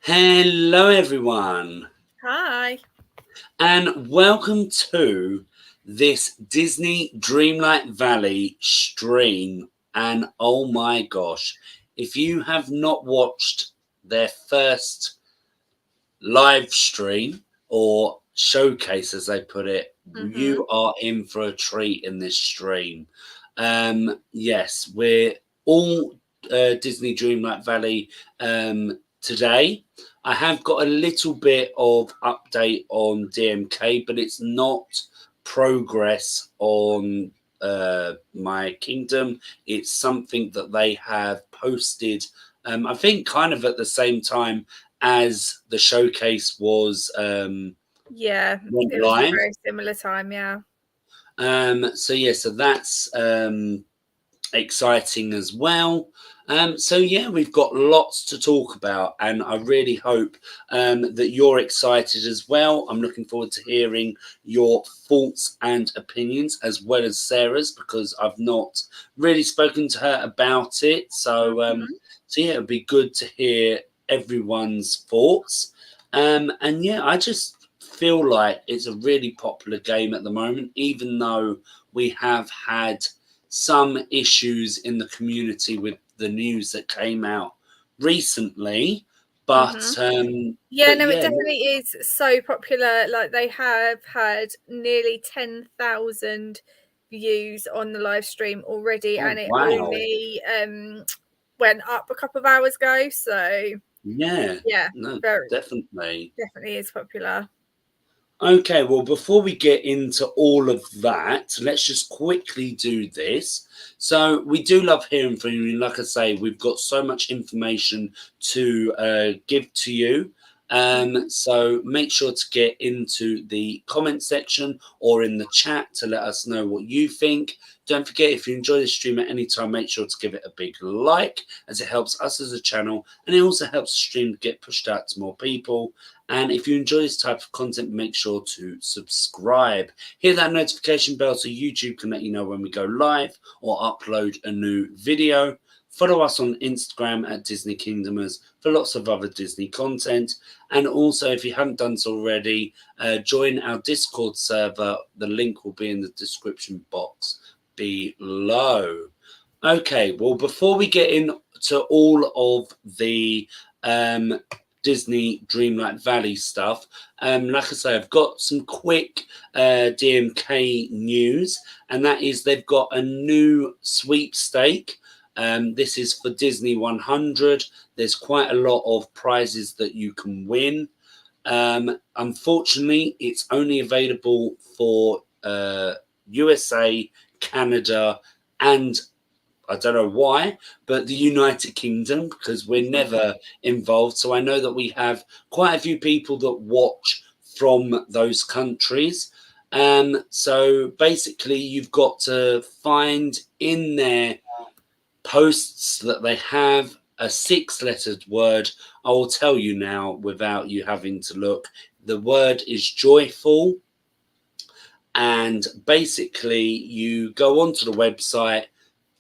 Hello, everyone, Hi. and welcome to this Disney Dreamlight Valley stream. And oh my gosh, if you have not watched their first live stream or showcase, as they put it, Mm-hmm. you are in for a treat in this stream. Yes, we're all Disney Dreamlight Valley today. I have got a little bit of update on DMK, but it's not progress on my kingdom. It's something that they have posted. I think kind of at the same time as the showcase was Yeah, went it was a live. very similar time. Yeah. So that's exciting as well. So yeah, we've got lots to talk about, and I really hope that you're excited as well. I'm looking forward to hearing your thoughts and opinions as well as Sarah's, because I've not really spoken to her about it. Mm-hmm. So yeah, it'd be good to hear everyone's thoughts. And yeah, I just feel like it's a really popular game at the moment, even though we have had some issues in the community with the news that came out recently. But Mm-hmm. um, Yeah, but no, it yeah, definitely is so popular. Like they have had nearly 10,000 views on the live stream already, oh and it wow, only went up a couple of hours ago. So yeah, yeah, no, very definitely. definitely is popular. Okay, well, before we get into all of that, let's just quickly do this. So, we do love hearing from you. Like I say, we've got so much information to give to you. Mm-hmm. So, make sure to get into the comment section or in the chat to let us know what you think. Don't forget, if you enjoy the stream at any time, make sure to give it a big like, as it helps us as a channel and it also helps the stream get pushed out to more people. And if you enjoy this type of content, make sure to subscribe. Hit that notification bell so YouTube can let you know when we go live or upload a new video. Follow us on Instagram at Disney Kingdomers for lots of other Disney content. And also, if you haven't done so already, join our Discord server. The link will be in the description box below. Okay, well, before we get into all of the um, Disney Dreamlight Valley stuff. Like I say, I've got some quick DMK news, and that is they've got a new sweepstake. This is for Disney 100. There's quite a lot of prizes that you can win. Unfortunately, it's only available for USA, Canada, and I don't know why, but the United Kingdom, because we're never involved. So I know that we have quite a few people that watch from those countries. So basically, you've got to find in their posts that they have a six-lettered word. I will tell you now without you having to look. The word is joyful. And basically, you go onto the website,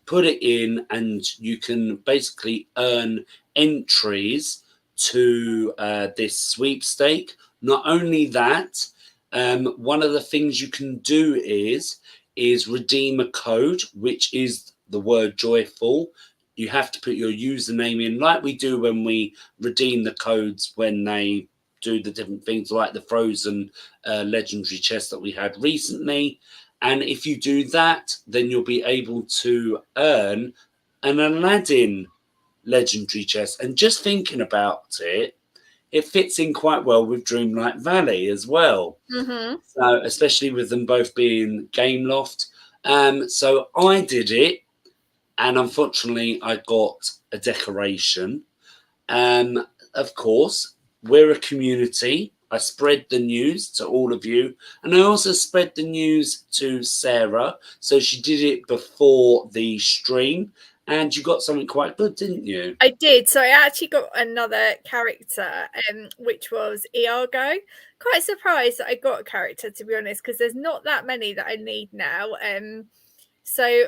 put it in, and you can basically earn entries to this sweepstake. Not only that, one of the things you can do is redeem a code, which is the word joyful. You have to put your username in, like we do when we redeem the codes when they do the different things, like the frozen legendary chest that we had recently. And if you do that, then you'll be able to earn an Aladdin legendary chest. And just thinking about it, it fits in quite well with Dreamlight Valley as well. Mm-hmm. So, especially with them both being Game Loft. So I did it, and unfortunately, I got a decoration. Um, of course, we're a community. I spread the news to all of you, and I also spread the news to Sarah. So she did it before the stream, and you got something quite good, didn't you? I did. So I actually got another character, which was Iago. Quite surprised that I got a character, to be honest, because there's not that many that I need now. So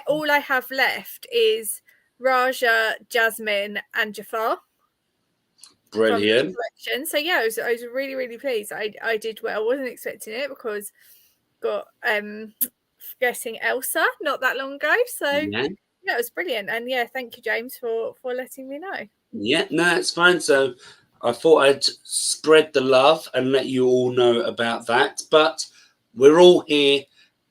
all I have left is Raja, Jasmine, and Jafar. from this Brilliant. collection. So yeah, I was really, really pleased. I did well. I wasn't expecting it because got guessing Elsa not that long ago. So Yeah. yeah, it was brilliant. And yeah, thank you, James, for letting me know. Yeah, no, it's fine. So I thought I'd spread the love and let you all know about that. But we're all here,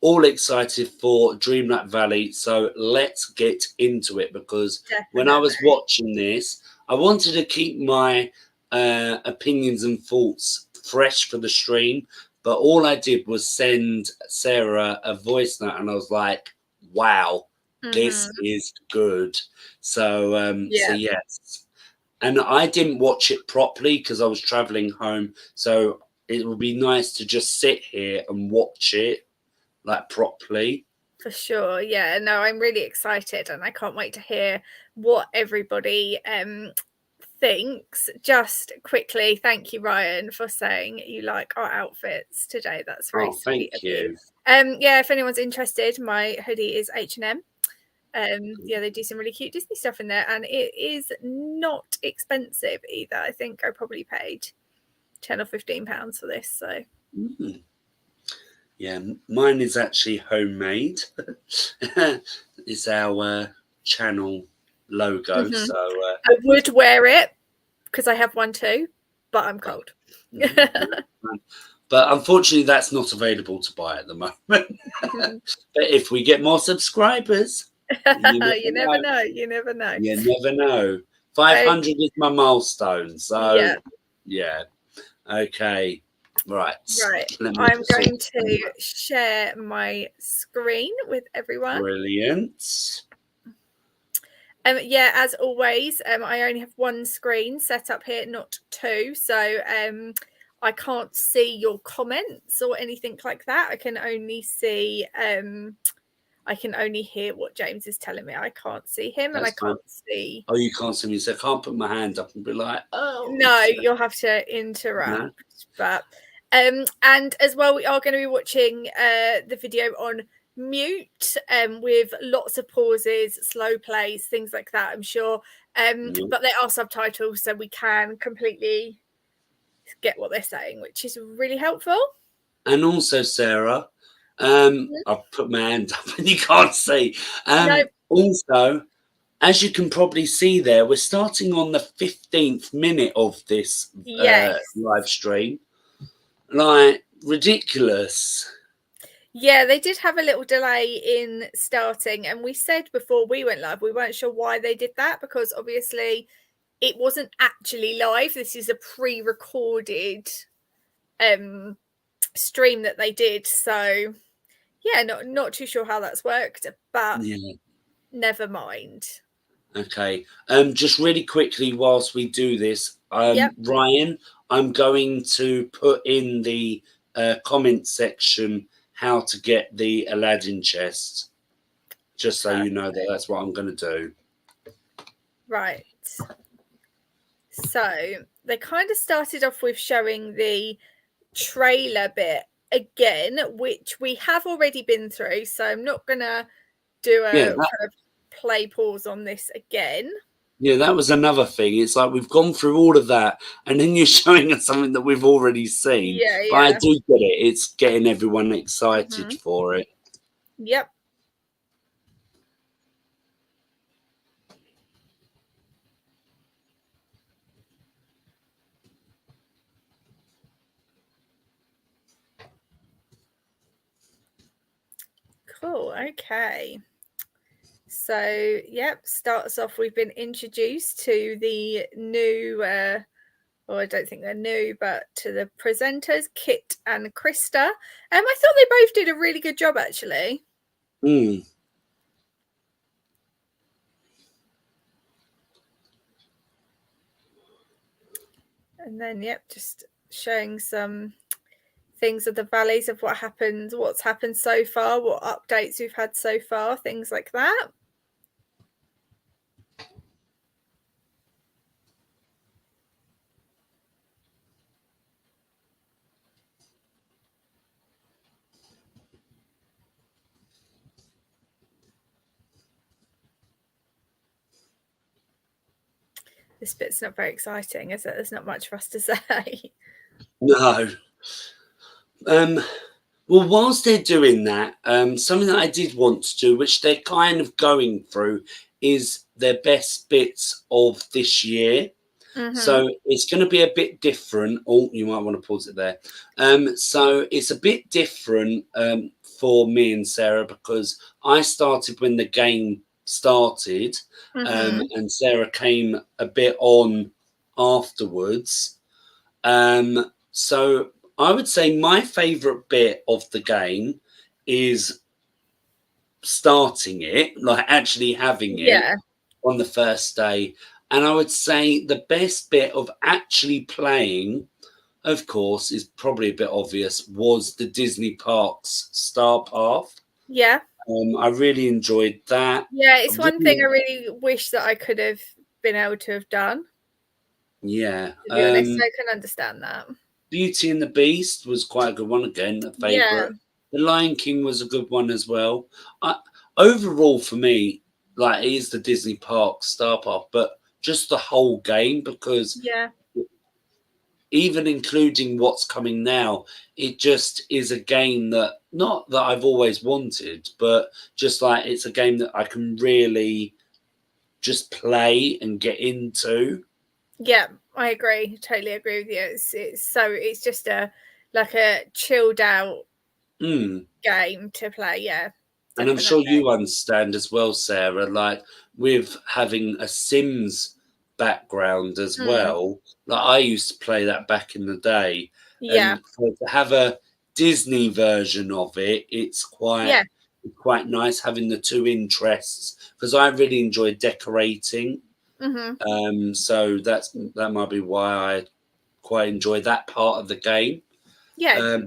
all excited for Dreamlight Valley. So let's get into it, because when I was Definitely. watching this, I wanted to keep my opinions and thoughts fresh for the stream. But all I did was send Sarah a voice note, and I was like, wow, this is good. So, so Yeah. yes. And I didn't watch it properly because I was traveling home. So it would be nice to just sit here and watch it like properly. For sure. Yeah, no, I'm really excited and I can't wait to hear what everybody thinks. Just quickly, thank you, Ryan, for saying you like our outfits today. That's very Oh, sweet thank of you. you. Yeah, if anyone's interested, my hoodie is H&M. Yeah, they do some really cute Disney stuff in there, and it is not expensive either. I think I probably paid £10 or £15 for this. So Mm. Yeah, mine is actually homemade. It's our channel logo. So I would wear it because I have one too, but I'm cold. but unfortunately, that's not available to buy at the moment. But if we get more subscribers, You never know. You never know. You never know. 500 is my milestone. So, yeah. Okay. Right. Right. Let me I'm just going to share my screen with everyone. Brilliant. Yeah, as always, I only have one screen set up here, not two. So I can't see your comments or anything like that. I can only see I can only hear what James is telling me. I can't see him. That's and I fine. can't see. Oh, you can't see me. So I can't put my hand up and be like, oh. No, you'll have to interrupt. No. But and as well, we are going to be watching the video on mute with lots of pauses, slow plays, things like that, I'm sure. But there are subtitles, so we can completely get what they're saying, which is really helpful. And also, Sarah, I've put my hand up and you can't see. No. Also, as you can probably see there, we're starting on the 15th minute of this live stream. Like, ridiculous. Yeah, they did have a little delay in starting. And we said before we went live, we weren't sure why they did that, because obviously it wasn't actually live. This is a pre-recorded stream that they did. So yeah, not too sure how that's worked, but never mind. Okay. Just really quickly, whilst we do this, Ryan, I'm going to put in the comment section how to get the Aladdin chest, just so you know that that's what I'm going to do. Right. So they kind of started off with showing the trailer bit again, which we have already been through. So I'm not going to do a kind of play pause on this again. Yeah, that was another thing. It's like we've gone through all of that, and then you're showing us something that we've already seen. Yeah, but I do get it. It's getting everyone excited for it. Yep. Cool. Okay. So, yep, starts off, we've been introduced to the new, well, I don't think they're new, but to the presenters, Kit and Krista. I thought they both did a really good job, actually. Mm. And then, yep, just showing some things of the valleys of what happened, what's happened so far, what updates we've had so far, things like that. this bit's not very exciting, is it? There's not much for us to say. No. Well, whilst they're doing that, something that I did want to do, which they're kind of going through, is their best bits of this year. So it's going to be a bit different. Oh, you might want to pause it there. So it's a bit different for me and Sarah, because I started when the game started, and Sarah came a bit on afterwards. So I would say my favourite bit of the game is starting it, like actually having it on the first day. And I would say the best bit of actually playing, of course, is probably a bit obvious, was the Disney Parks Star Path. Yeah. I really enjoyed that. Yeah, it's one thing I really wish that I could have been able to have done. Yeah. To be honest, I can understand that. Beauty and the Beast was quite a good one, again, a favourite. The Lion King was a good one as well. Overall, for me, like, it is the Disney Park Star Path, but just the whole game, because even including what's coming now, it just is a game that, not that I've always wanted, but just like it's a game that I can really just play and get into. Yeah, I agree. Totally agree with you. It's just a chilled out game to play. Yeah. Definitely. And I'm sure you understand as well, Sarah, like with having a Sims background as well. Like, I used to play that back in the day. And to have a Disney version of it, it's quite nice having the two interests, because I really enjoy decorating. So that might be why I quite enjoy that part of the game. Yeah.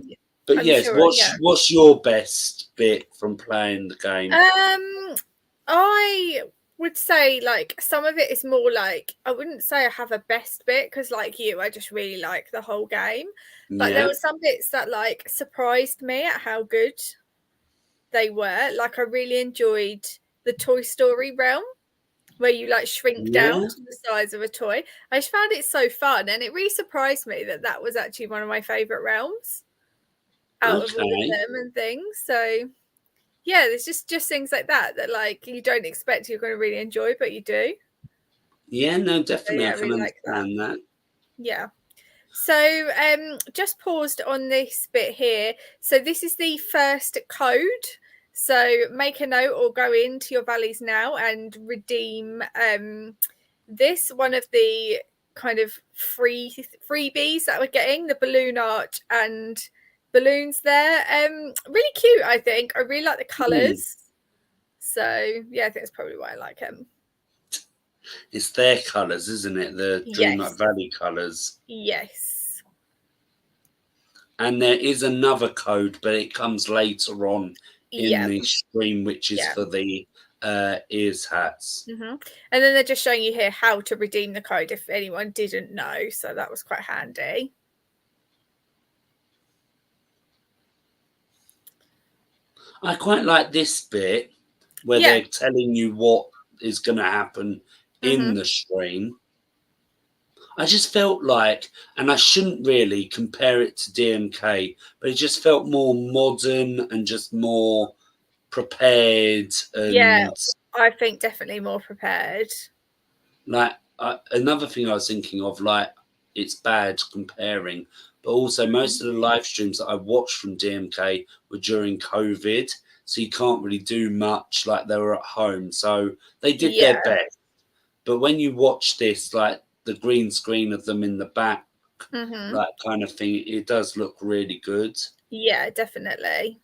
But I'm yes, sure, what's your best bit from playing the game? I would say, like, some of it is more like, I wouldn't say I have a best bit, because like you, I just really like the whole game. But there were some bits that like surprised me at how good they were. Like, I really enjoyed the Toy Story realm, where you like shrink down to the size of a toy. I just found it so fun, and it really surprised me that that was actually one of my favorite realms out of all of them and things. So yeah, there's just things like that like you don't expect you're going to really enjoy, but you do. Yeah, no, definitely. I can understand that. Yeah. So just paused on this bit here. So this is the first code. So make a note or go into your valleys now and redeem this, one of the kind of freebies that we're getting, the balloon art and balloons there. Really cute, I think. I really like the colours. So yeah, I think that's probably why I like them. It's their colours, isn't it? The Dreamlight Valley colours. Yes. And there is another code, but it comes later on in the stream, which is for the ears hats. And then they're just showing you here how to redeem the code if anyone didn't know. So that was quite handy. I quite like this bit where they're telling you what is going to happen in the stream. I just felt like, and I shouldn't really compare it to DMK, but it just felt more modern and just more prepared. And I think definitely more prepared. Like, another thing I was thinking of, like, it's bad comparing, but also most of the live streams that I watched from DMK were during COVID, so you can't really do much, like they were at home, so they did their best. But when you watch this, like the green screen of them in the back, like kind of thing, it does look really good. Yeah, definitely.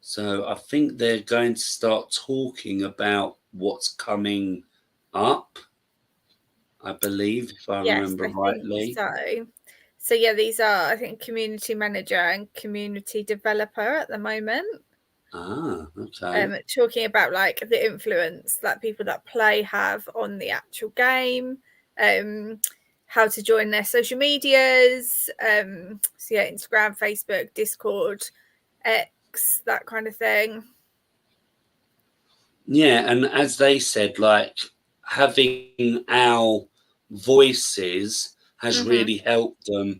So I think they're going to start talking about what's coming up, I believe, if I remember rightly. So yeah, these are, I think, community manager and community developer at the moment. Okay. Talking about like the influence that people that play have on the actual game, how to join their social medias, so yeah, Instagram, Facebook, Discord, X, that kind of thing. Yeah, and as they said, like having our voices has really helped them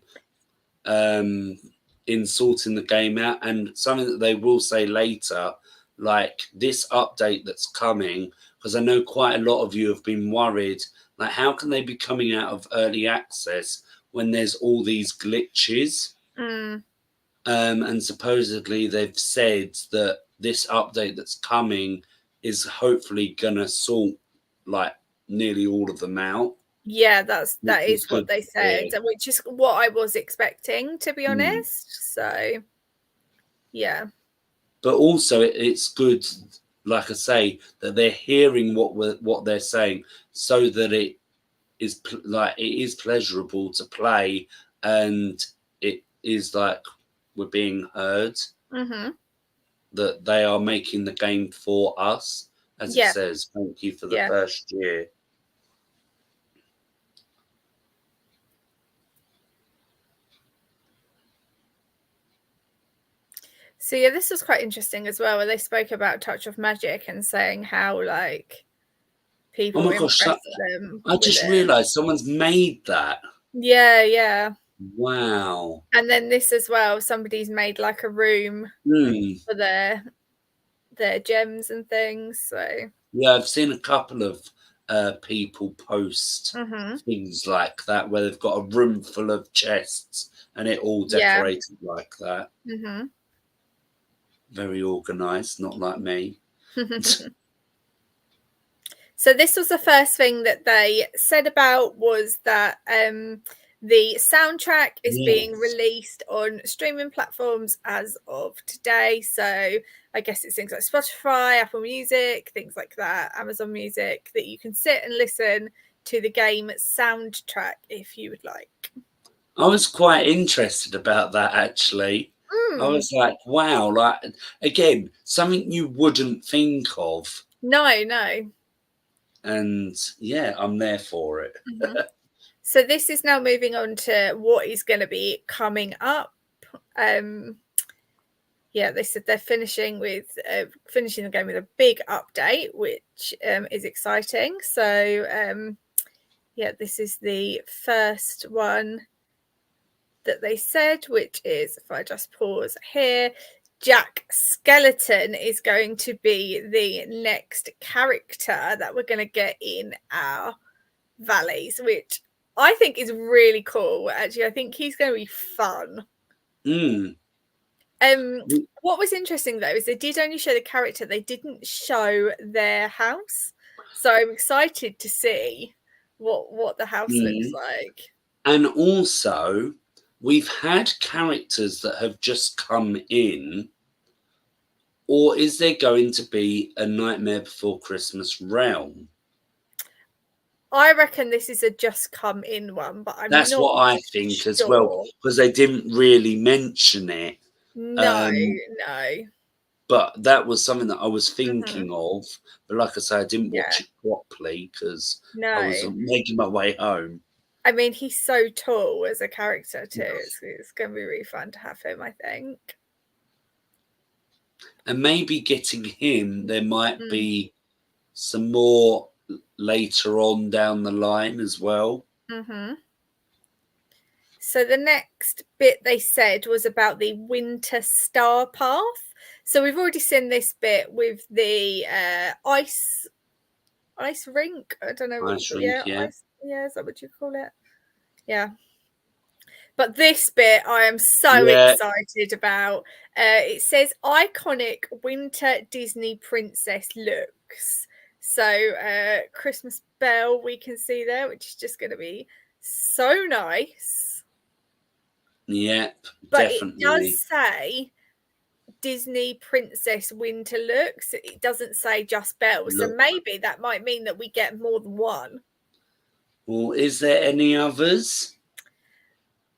in sorting the game out. And something that they will say later, like this update that's coming, because I know quite a lot of you have been worried, like how can they be coming out of early access when there's all these glitches? Mm. And supposedly they've said that this update that's coming is hopefully gonna sort like nearly all of them out. Yeah, Which that is is what good they to hear. said, which is what I was expecting, to be Mm. honest. So, yeah. But also it's good, like I say, that they're hearing what they're saying, so that it is like it is pleasurable to play, and it is like we're being heard. Mm-hmm. That they are making the game for us, as it Yeah. says. Thank you for the Yeah. first year. So yeah, this was quite interesting as well, where they spoke about Touch of Magic and saying how like Oh people my gosh, impress them I with just it. realised someone's made that. Yeah, yeah. Wow. And then this as well, somebody's made like a room Mm. for their gems and things. So Yeah, I've seen a couple of people post things like that where they've got a room full of chests and it all yeah. decorated like that. Very organised, not like me. So this was the first thing that they said about, was that the soundtrack is being Yes. released on streaming platforms as of today. So I guess it's things like Spotify, Apple Music, things like that, Amazon Music, that you can sit and listen to the game soundtrack if you would like. I was quite interested about that actually. I was like, wow, like again, something you wouldn't think of. No, no. And yeah, I'm there for it. So this is now moving on to what is going to be coming up. Yeah, they said they're finishing the game with a big update, which is exciting. So yeah, this is the first one that they said, which is, if I just pause here, Jack Skeleton is going to be the next character that we're going to get in our valleys, which I think is really cool. Actually, I think he's going to be fun. What was interesting though is they did only show the character; they didn't show their house. So I'm excited to see what the house looks like. And also, we've had characters that have just come in, or is there going to be a Nightmare Before Christmas realm? I reckon this is a just come in one, but I'm That's not what I think as well, sure. because they didn't really mention it. No, no. But that was something that I was thinking of. But like I say, I didn't watch it properly because I was No. making my way home. I mean, he's so tall as a character too. It's going to be really fun to have him, I think. And maybe getting him, there might be some more later on down the line as well. So the next bit they said was about the Winter Star Path. So we've already seen this bit with the ice rink. I don't know what Ice rink, yeah. is that what you call it? Yeah. But this bit I am so Yeah. excited about. It says iconic winter Disney princess looks. So Christmas bell we can see there, which is just going to be so nice. Yep, but definitely. It does say Disney princess winter looks. It doesn't say just bells. So maybe that might mean that we get more than one. Well, is there any others?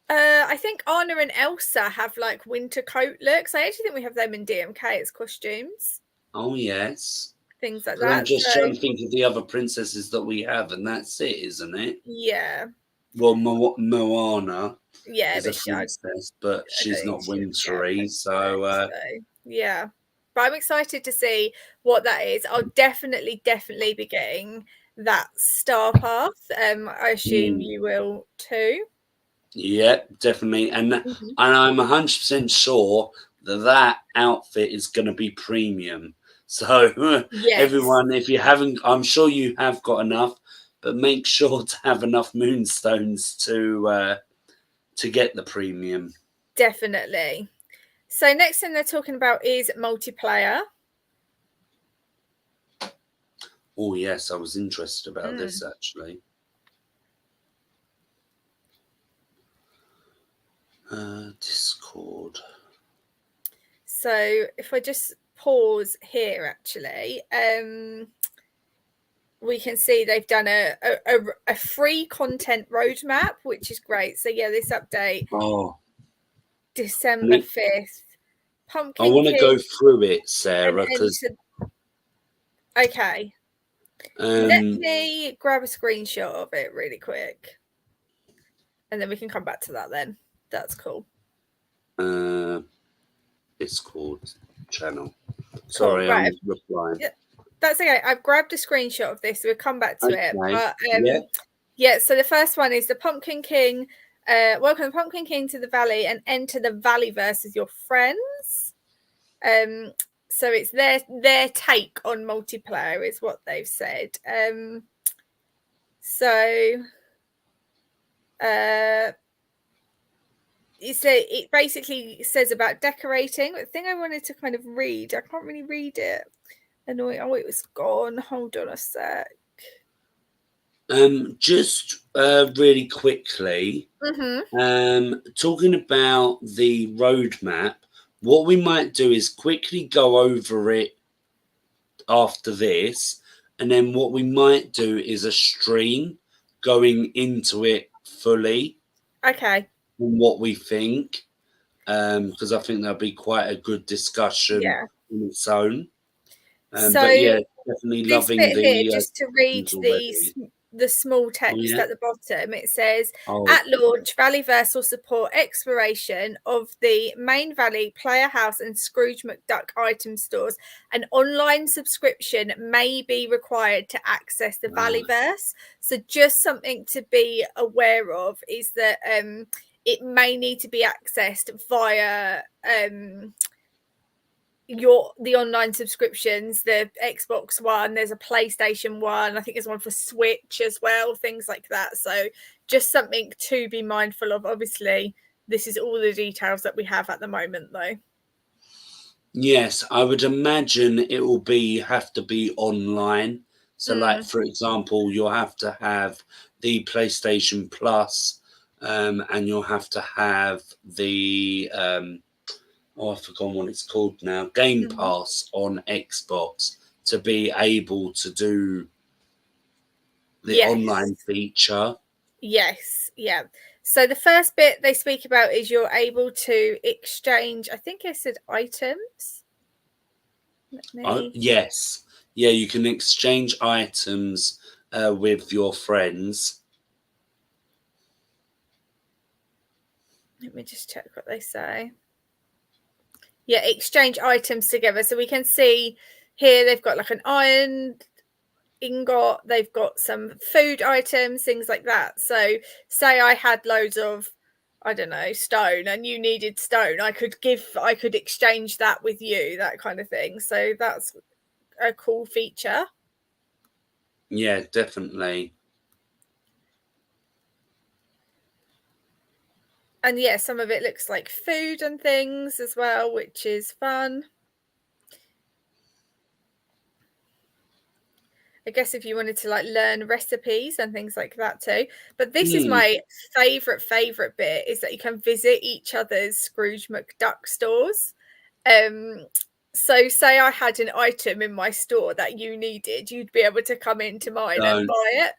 I think Anna and Elsa have like winter coat looks. I actually think we have them in DMK as costumes. Oh, yes. Things like But that. I'm just trying to think of the other princesses that we have, and that's it, isn't it? Yeah. Well, Moana Yeah, is a princess, but she's not wintry, so yeah. But I'm excited to see what that is. I'll definitely be getting that Star Path. I assume you will too. Yeah, definitely. And I'm 100% sure that outfit is going to be premium. So Yes, everyone, if you haven't, I'm sure you have got enough, but make sure to have enough moonstones to get the premium. definitely. So next thing they're talking about is multiplayer. Oh yes, I was interested about this actually. Discord. So if I just pause here, actually, we can see they've done a free content roadmap, which is great. So yeah, this update, December 5th. Pumpkin I want to go King through it, Sarah, because okay. Let me grab a screenshot of it really quick, and then we can come back to that then. That's cool. Discord channel. Sorry, cool. Right. I'm replying. Yeah, that's okay. I've grabbed a screenshot of this. We'll come back to it. But yeah. So the first one is the Pumpkin King. Welcome the Pumpkin King to the Valley and enter the Valleyverse as your friends. So it's their take on multiplayer is what they've said. It basically says about decorating. The thing I wanted to kind of read, I can't really read it. Annoying. Oh, it was gone. Hold on a sec. Just really quickly, talking about the roadmap, what we might do is quickly go over it after this, and then what we might do is a stream going into it fully. Okay. On what we think, because I think that'll be quite a good discussion in its own. But yeah, definitely loving the just to read the small text at the bottom. It says at launch, Valleyverse will support exploration of the main Valley, Player House, and Scrooge McDuck item stores. An online subscription may be required to access the Valleyverse. So just something to be aware of is that it may need to be accessed via the online subscriptions, the Xbox One, there's a PlayStation One, I think there's one for Switch as well, things like that. So just something to be mindful of. Obviously, this is all the details that we have at the moment, though. Yes, I would imagine it will have to be online. So, like for example, you'll have to have the PlayStation Plus, and you'll have to have the I've forgotten what it's called now, Game Pass on Xbox to be able to do the online feature. Yes, yeah. So the first bit they speak about is you're able to exchange, I think I said items. Yes. Yeah, you can exchange items with your friends. Let me just check what they say. Yeah, exchange items together. So we can see here they've got like an iron ingot, they've got some food items, things like that. So say I had loads of, I don't know, stone and you needed stone, I could exchange that with you, that kind of thing. So that's a cool feature. Yeah, definitely. And yeah, some of it looks like food and things as well, which is fun. I guess if you wanted to like learn recipes and things like that too. But this is my favorite bit, is that you can visit each other's Scrooge McDuck stores. So say I had an item in my store that you needed, you'd be able to come into mine and buy it.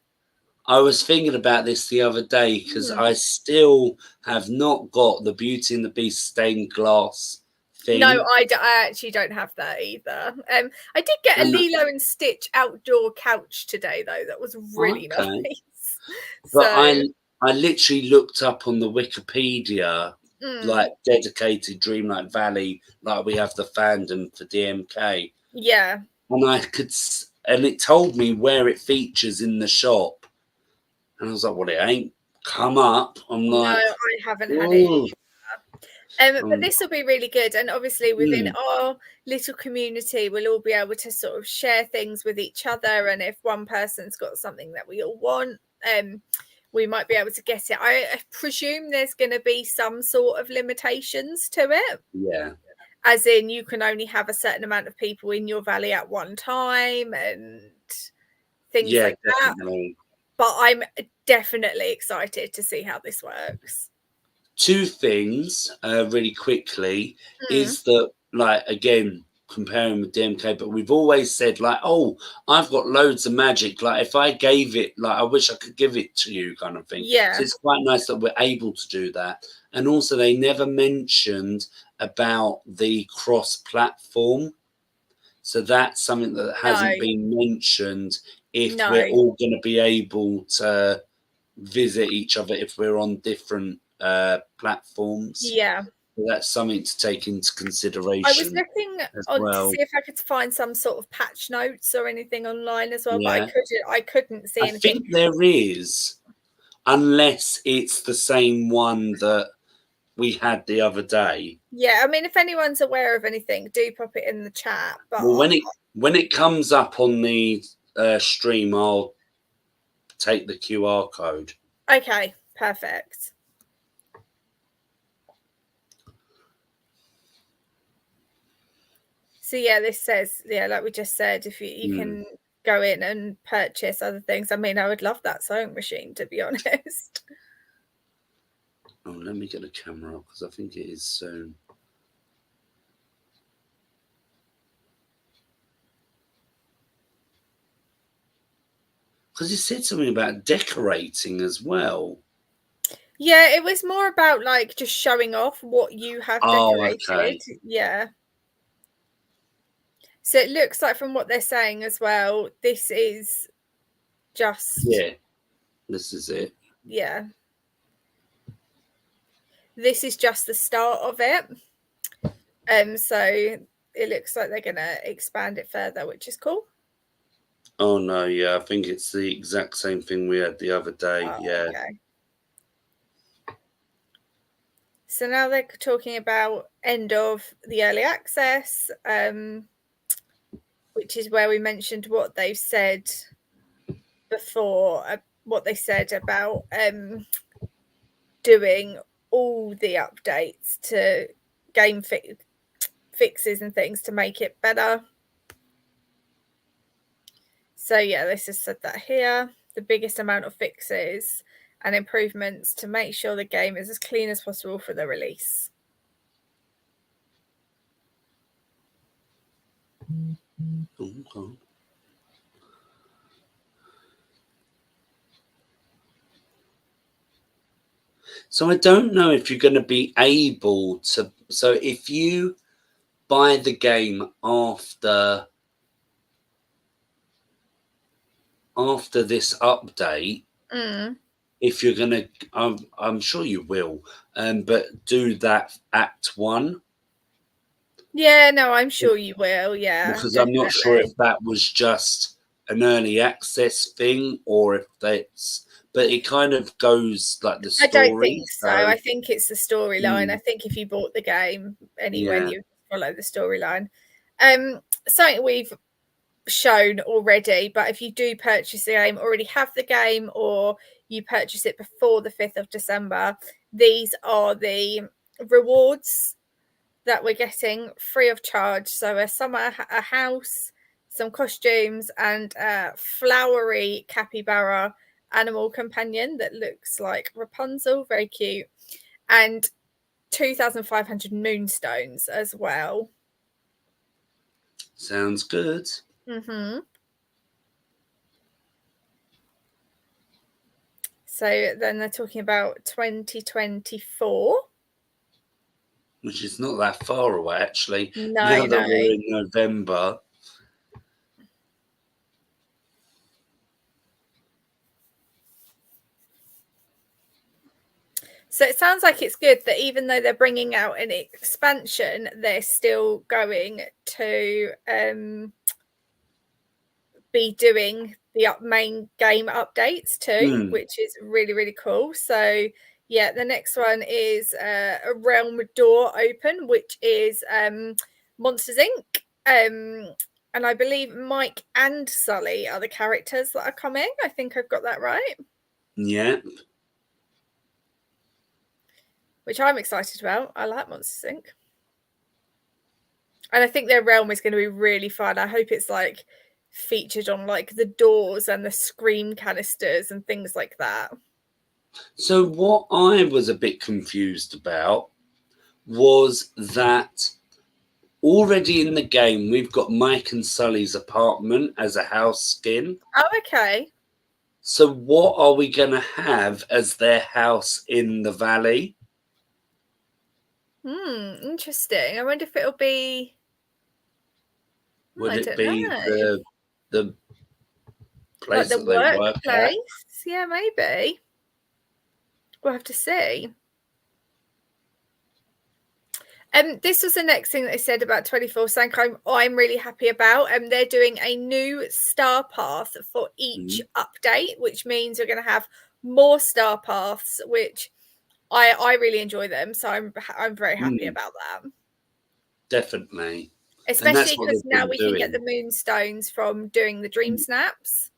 I was thinking about this the other day because I still have not got the Beauty and the Beast stained glass thing. No, I actually don't have that either. I did get a Lilo and Stitch outdoor couch today, though. That was really nice. But I literally looked up on the Wikipedia like dedicated Dreamlight Valley, like we have the fandom for DMK. Yeah. And it told me where it features in the shop. And I was like, well, it ain't come up. I'm No, like, I haven't had it either. But this will be really good. And obviously within our little community, we'll all be able to sort of share things with each other. And if one person's got something that we all want, we might be able to get it. I presume there's going to be some sort of limitations to it. Yeah. As in, you can only have a certain amount of people in your valley at one time and things like definitely. that. But I'm definitely excited to see how this works. Two things really quickly is that, like, again, comparing with DMK, but we've always said, like, oh, I've got loads of magic. Like, if I gave it, like, I wish I could give it to you, kind of thing. Yeah. So it's quite nice that we're able to do that. And also, they never mentioned about the cross-platform. So that's something that hasn't been mentioned if we're all going to be able to visit each other if we're on different platforms. Yeah. So that's something to take into consideration. I was looking to see if I could find some sort of patch notes or anything online as well, Yeah. but I couldn't see anything. I think there is, unless it's the same one that we had the other day. Yeah, I mean, if anyone's aware of anything, do pop it in the chat. But Well, when it comes up on the stream, I'll take the QR code. Okay, perfect. So yeah, this says, yeah, like we just said, if you can go in and purchase other things. I mean, I would love that sewing machine, to be honest. Oh, let me get a camera up because I think it is soon. Because you said something about decorating as well. Yeah, it was more about like just showing off what you have decorated. Okay. Yeah. So it looks like from what they're saying as well, this is just... Yeah, this is it. Yeah. This is just the start of it. So it looks like they're going to expand it further, which is cool. Oh, no, yeah, I think it's the exact same thing we had the other day. Yeah. Okay. So now they're talking about end of the early access, which is where we mentioned what they've said before, what they said about doing all the updates to game fixes and things to make it better. So yeah, this has said that here, the biggest amount of fixes and improvements to make sure the game is as clean as possible for the release. Okay. So I don't know if you're going to be able to. So if you buy the game after this update, if you're going to, I'm sure you will, but do that Act 1. Yeah, no, I'm sure you will. Yeah, because definitely. I'm not sure if that was just an early access thing or if that's, but it kind of goes like the story. I don't think so. I think it's the storyline. I think if you bought the game anyway, you follow the storyline. Something we've shown already, but if you do purchase the game, already have the game, or you purchase it before the 5th of December, these are the rewards that we're getting free of charge. So a house, some costumes, and a flowery capybara animal companion that looks like Rapunzel, very cute, and 2,500 moonstones as well. Sounds good. So then they're talking about 2024. Which is not that far away, actually. No, now that we're in November. So it sounds like it's good that even though they're bringing out an expansion, they're still going to be doing the main game updates too, which is really, really cool. So yeah, the next one is a Realm Door Open, which is Monsters Inc. And I believe Mike and Sully are the characters that are coming. I think I've got that right. Yeah. Which I'm excited about. I like Monsters Inc. And I think their realm is going to be really fun. I hope it's like featured on like the doors and the scream canisters and things like that. So what I was a bit confused about was that already in the game we've got Mike and Sully's apartment as a house skin. Oh, okay. So what are we going to have as their house in the valley? Interesting. I wonder if it'll be. Would it be the place like the that they work at? Yeah, maybe. We'll have to see. This was the next thing that they said about 24 Sank I'm really happy about. They're doing a new star path for each update, which means you're going to have more star paths, which I really enjoy them. So I'm very happy about that. Definitely. Especially because now we can get the moonstones from doing the dream snaps.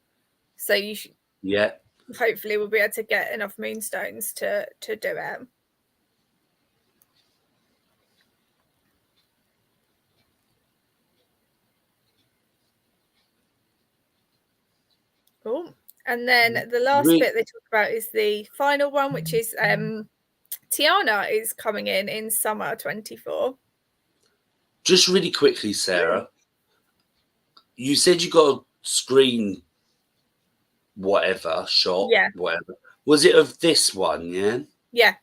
So you should hopefully we'll be able to get enough moonstones to do it. Cool. And then the last bit they talk about is the final one, which is Tiana is coming in summer 24. Just really quickly, Sarah, you said you got a screen shot, whatever. Was it of this one, Yeah.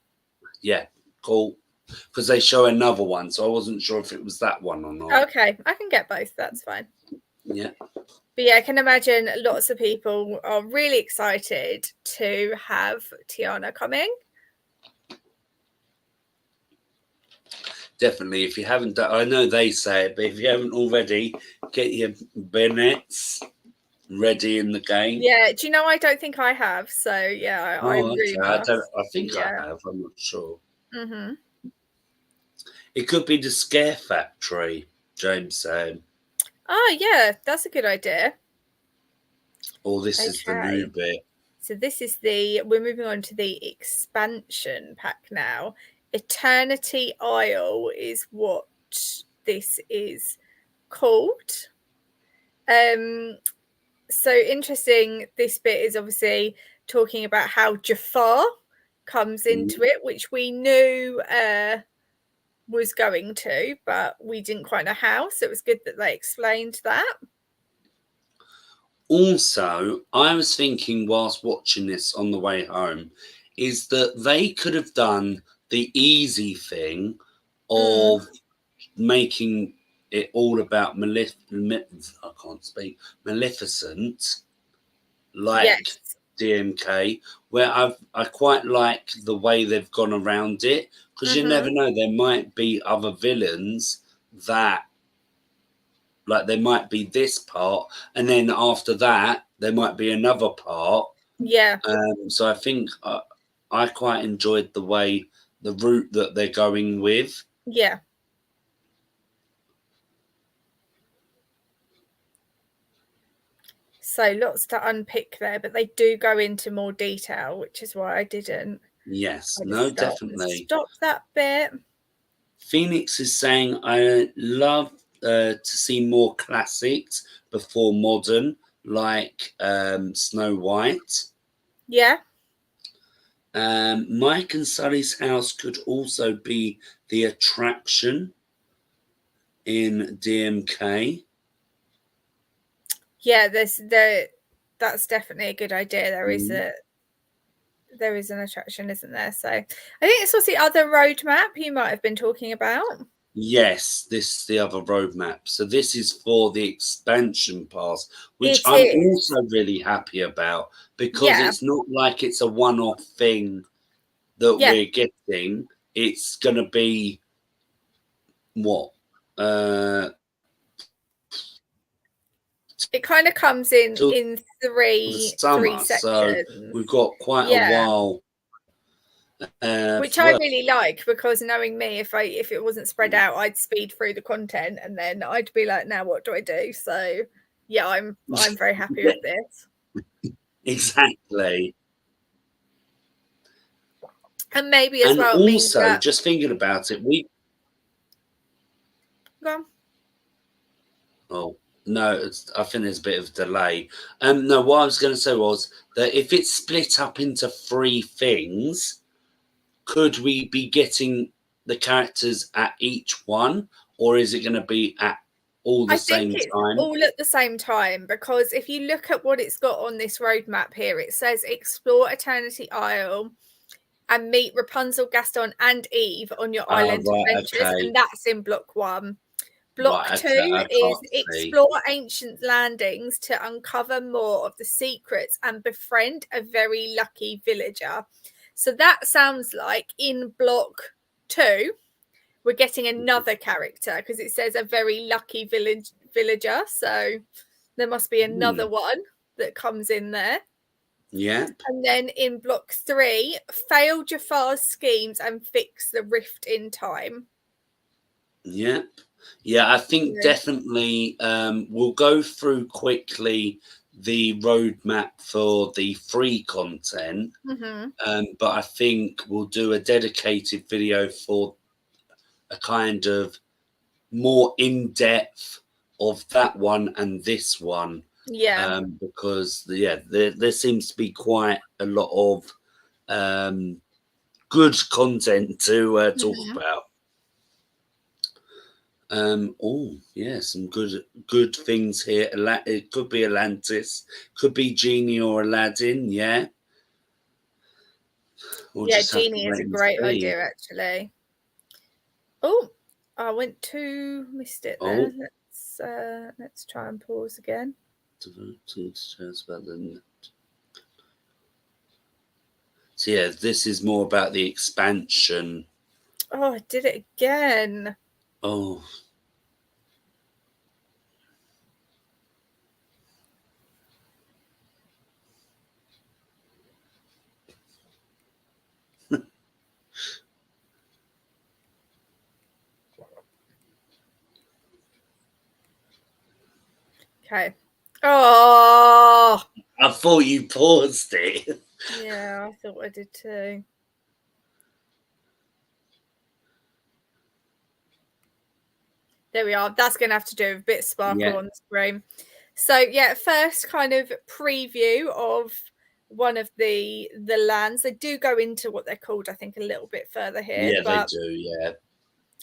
Yeah, cool. Because they show another one, so I wasn't sure if it was that one or not. Okay, I can get both, that's fine. Yeah. But yeah, I can imagine lots of people are really excited to have Tiana coming. Definitely. If you haven't done, I know they say it, but if you haven't already, get your Bennetts ready in the game. Yeah. Do you know, I don't think I have. So yeah, I really I think I have. I'm not sure. It could be the Scare Factory, James said. Oh, yeah, that's a good idea. Or this is the new bit. So this is we're moving on to the expansion pack now. Eternity Isle is what this is called. So interesting. This bit is obviously talking about how Jafar comes into it, which we knew was going to, but we didn't quite know how. So it was good that they explained that. Also, I was thinking whilst watching this on the way home, is that they could have done the easy thing of making it all about Maleficent, like DMK, where I quite like the way they've gone around it, because you never know, there might be other villains that, like, there might be this part, and then after that there might be another part. So I think I quite enjoyed the route that they're going with. So lots to unpick there, but they do go into more detail, which is why I didn't. Definitely. Stop that bit. Phoenix is saying, I love to see more classics before modern, like Snow White. Mike and Sully's house could also be the attraction in DMK. Yeah, that's definitely a good idea. There is an attraction, isn't there? So I think this was the other roadmap you might have been talking about. Yes, this is the other roadmap. So this is for the expansion pass, which I'm also really happy about, because it's not like it's a one-off thing that we're getting, it's going to be what? It kind of comes in Till three summer, sections. so we've got quite a while. Which I really like, because knowing me, if it wasn't spread out, I'd speed through the content and then I'd be like, now what do I do? So yeah, I'm very happy with this. Exactly. And maybe as well, also, means that, just thinking about it, go on. Oh no, I think there's a bit of delay. No, what I was going to say was that if it's split up into 3 things, could we be getting the characters at each one, or is it going to be at all the same time? All at the same time, because if you look at what it's got on this roadmap here, it says explore Eternity Isle and meet Rapunzel, Gaston, and Eve on your island adventures, and that's in block 1. Block 2 is explore ancient landings to uncover more of the secrets and befriend a very lucky villager. So that sounds like in block 2, we're getting another character, because it says a very lucky villager. So there must be another one that comes in there. Yeah. And then in block 3, fail Jafar's schemes and fix the rift in time. Yep. Yeah, I think definitely we'll go through quickly the roadmap for the free content. But I think we'll do a dedicated video for a kind of more in-depth of that one and this one. Because there seems to be quite a lot of good content to talk about. Some good things here. It could be Atlantis, could be Genie or Aladdin. Genie is a great idea, actually. Oh, I missed it there. Let's try and pause again. So this is more about the expansion. Oh, I did it again. Oh. Okay. Oh, I thought you paused it. Yeah, I thought I did too. There we are. That's going to have to do a bit of sparkle on the screen. So first kind of preview of one of the lands. They do go into what they're called, I think, a little bit further here. They do.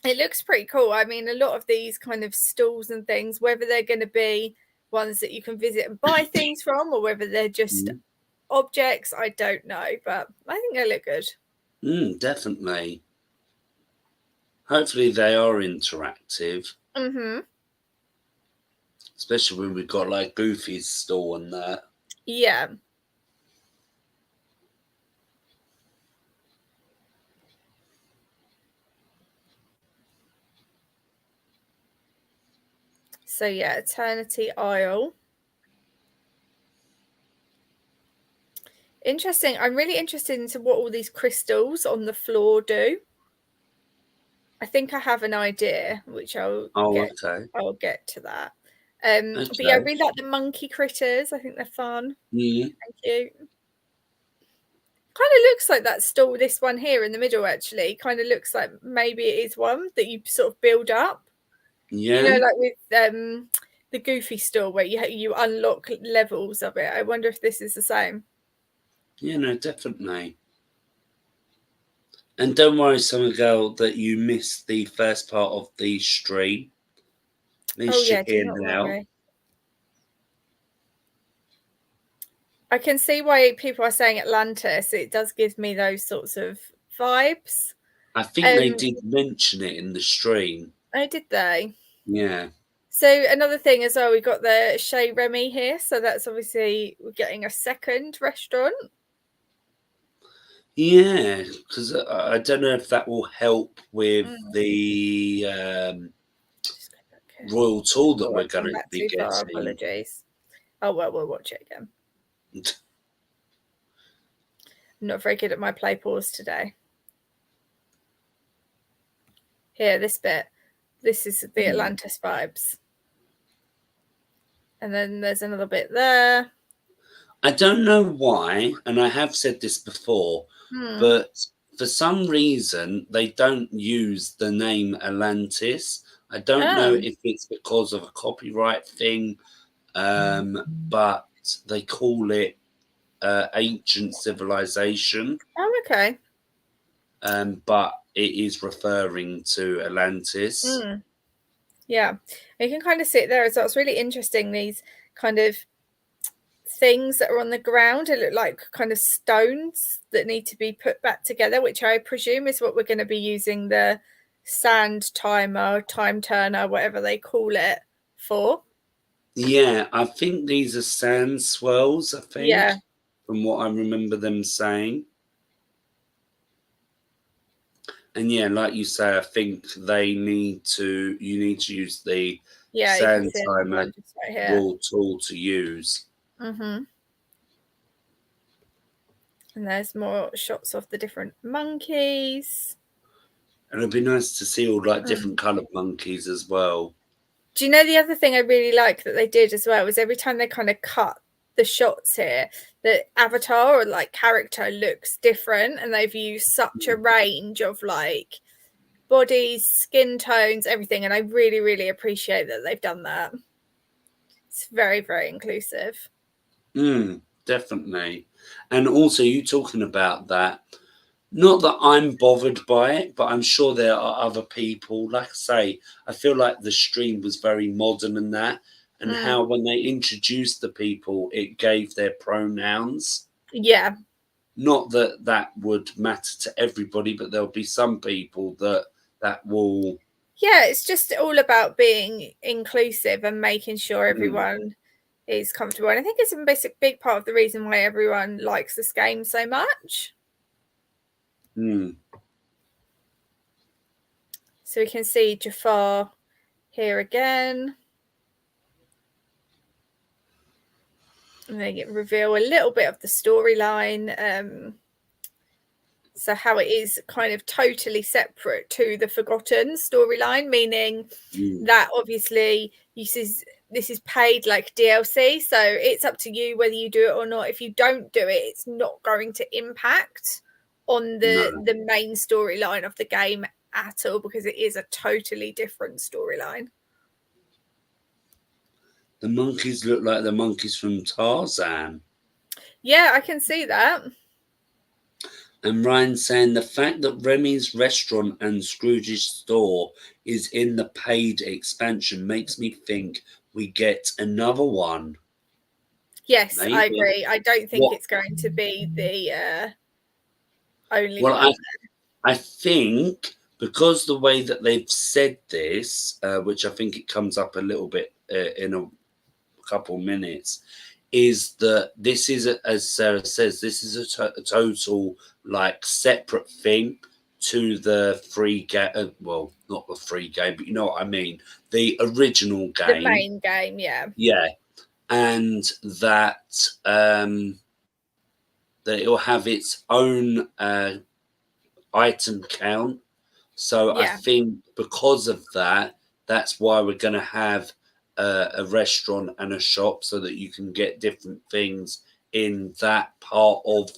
It looks pretty cool. I mean, a lot of these kind of stalls and things, whether they're going to be ones that you can visit and buy things from, or whether they're just objects, I don't know. But I think they look good. Definitely. Hopefully they are interactive. Especially when we've got like Goofy's stall and that. Yeah. So Eternity Isle. Interesting. I'm really interested into what all these crystals on the floor do. I think I have an idea, which I'll get to that. But I really like the monkey critters. I think they're fun. Thank you. Kind of looks like that stall, this one here in the middle, actually. Kind of looks like maybe it is one that you sort of build up. You know, like with the Goofy stall where you unlock levels of it. I wonder if this is the same. Yeah, no, definitely. And don't worry, Summer Girl, that you missed the first part of the stream. Do not worry. I can see why people are saying Atlantis. It does give me those sorts of vibes. I think they did mention it in the stream. Oh, did they? Yeah. So another thing as well, we got the Chez Remy here. So that's obviously we're getting a second restaurant. Yeah, because I don't know if that will help with Mm, the just go back here. royal tour that Oh, we're I've going gone to back be too far. getting. Apologies. Oh well, we'll watch it again. I'm not very good at my play pause today. Here, this bit. This is the Atlantis vibes. And then there's another bit there. I don't know why, and I have said this before, but for some reason they don't use the name Atlantis. I don't know Oh, if it's because of a copyright thing, but they call it ancient civilization, oh, okay. but it is referring to Atlantis. Mm, yeah, you can kind of see it there as well. It's really interesting. These kind of things that are on the ground. It look like kind of stones that need to be put back together, which I presume is what we're going to be using the sand timer, time turner, whatever they call it, for. Yeah, I think these are sand swirls, I Yeah, think, from what I remember them saying. And yeah, like you say, I think you need to use the yeah, you can sand see another timer one just right here. raw tool to use. Mm-hmm. And there's more shots of the different monkeys. And it'd be nice to see all like Mm. different coloured monkeys as well. Do you know the other thing I really like that they did as well was every time they kind of cut the shots here, the avatar or like character looks different, and they've used such a range of like bodies, skin tones, everything, and I really, really appreciate that they've done that. It's very, very inclusive. Definitely. And also you talking about that, not that I'm bothered by it, but I'm sure there are other people. Like I say, I feel like the stream was very modern in that, and how when they introduced the people, it gave their pronouns. Yeah. Not that that would matter to everybody, but there'll be some people that will. Yeah, it's just all about being inclusive and making sure Mm, everyone is comfortable. And I think it's a big part of the reason why everyone likes this game so much. mm. So we can see Jafar here again. And they reveal a little bit of the storyline. So how it is kind of totally separate to the Forgotten storyline, meaning that obviously this is paid like DLC, so it's up to you whether you do it or not. If you don't do it, it's not going to impact on No, the main storyline of the game at all, because it is a totally different storyline. the monkeys look like the monkeys from Tarzan. Yeah, I can see that. And Ryan saying the fact that Remy's restaurant and Scrooge's store is in the paid expansion makes me think we get another one. Yes, I Maybe. agree. I don't think What? it's going to be the only Well, one. I think because the way that they've said this, which I think it comes up a little bit in a couple minutes, is that this is, as Sarah says, this is a total like separate thing to the free game. Well, not the free game, but you know what I mean. The original The game, main game, yeah. yeah, and that that it'll have its own item count. So I Yeah. think because of that, that's why we're going to have a restaurant and a shop so that you can get different things in that part of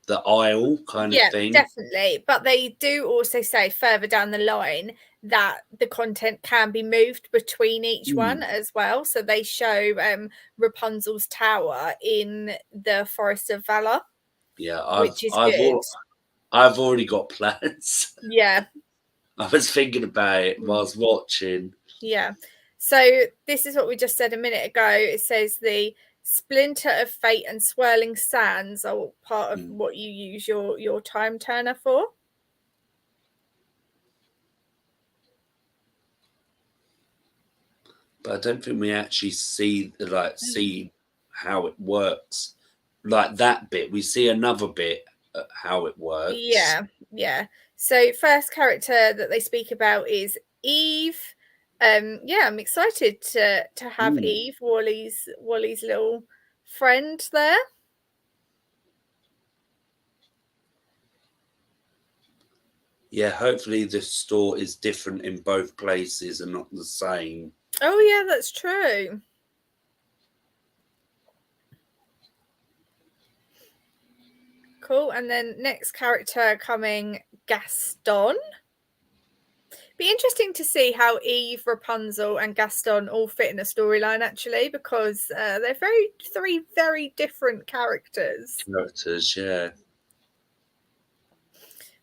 the aisle kind of Yeah, thing. definitely. But they do also say further down the line that the content can be moved between each one as well. So they show Rapunzel's tower in the Forest of Valor, Yeah, which is good. I've already got plans. Yeah. I was thinking about it whilst watching. Yeah. So this is what we just said a minute ago. It says the splinter of fate and swirling sands are part of what you use your time turner for. But I don't think we actually see how it works. Like that bit, we see another bit how it works. Yeah. So first character that they speak about is Eve. Yeah, I'm excited to have Eve, Wally's little friend there. Yeah, hopefully the store is different in both places and not the same. Oh yeah, that's true. Cool. And then next character coming, Gaston. Be interesting to see how Eve, Rapunzel, and Gaston all fit in a storyline, actually, because they're three very different characters. Yeah.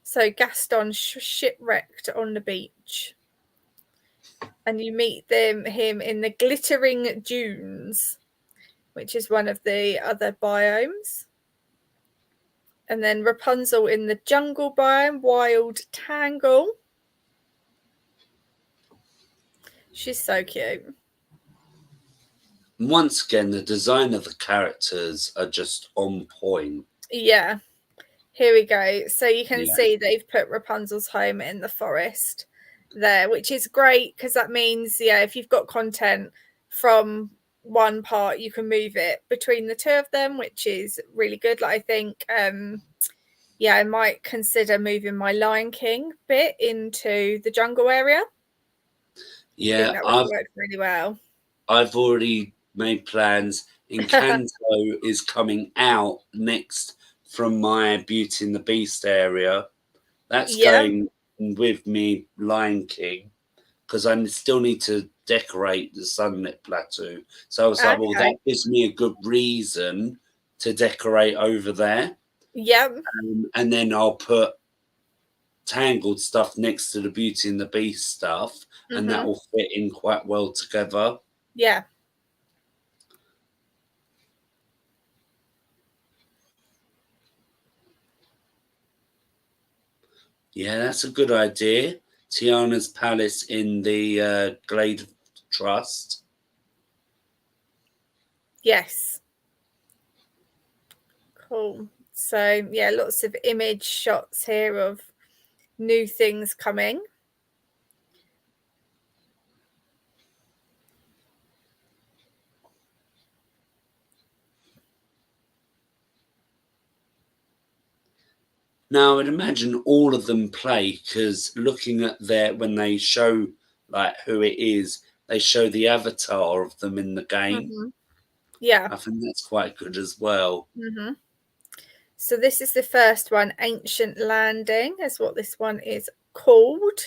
So Gaston shipwrecked on the beach, and you meet him in the glittering dunes, which is one of the other biomes. And then Rapunzel in the jungle biome, Wild Tangle. She's so cute. Once again, the design of the characters are just on point. Yeah. Here we go. So you can see they've put Rapunzel's home in the forest there, which is great because that means, if you've got content from one part, you can move it between the two of them, which is really good. Like, I think, I might consider moving my Lion King bit into the jungle area. Yeah, I think that would work really well. I've already made plans. Encanto is coming out next from my Beauty and the Beast area. That's going with me, Lion King, because I still need to decorate the Sunlit Plateau. So I was like, well, that gives me a good reason to decorate over there. Yep. And then I'll put Tangled stuff next to the Beauty and the Beast stuff, and that will fit in quite well together. Yeah. Yeah, that's a good idea. Tiana's Palace in the Glade Trust. Yes. Cool. So, yeah, lots of image shots here of new things coming. Now, I would imagine all of them play because looking at when they show like who it is, they show the avatar of them in the game. Yeah. I think that's quite good as well. So this is the first one, Ancient Landing, is what this one is called.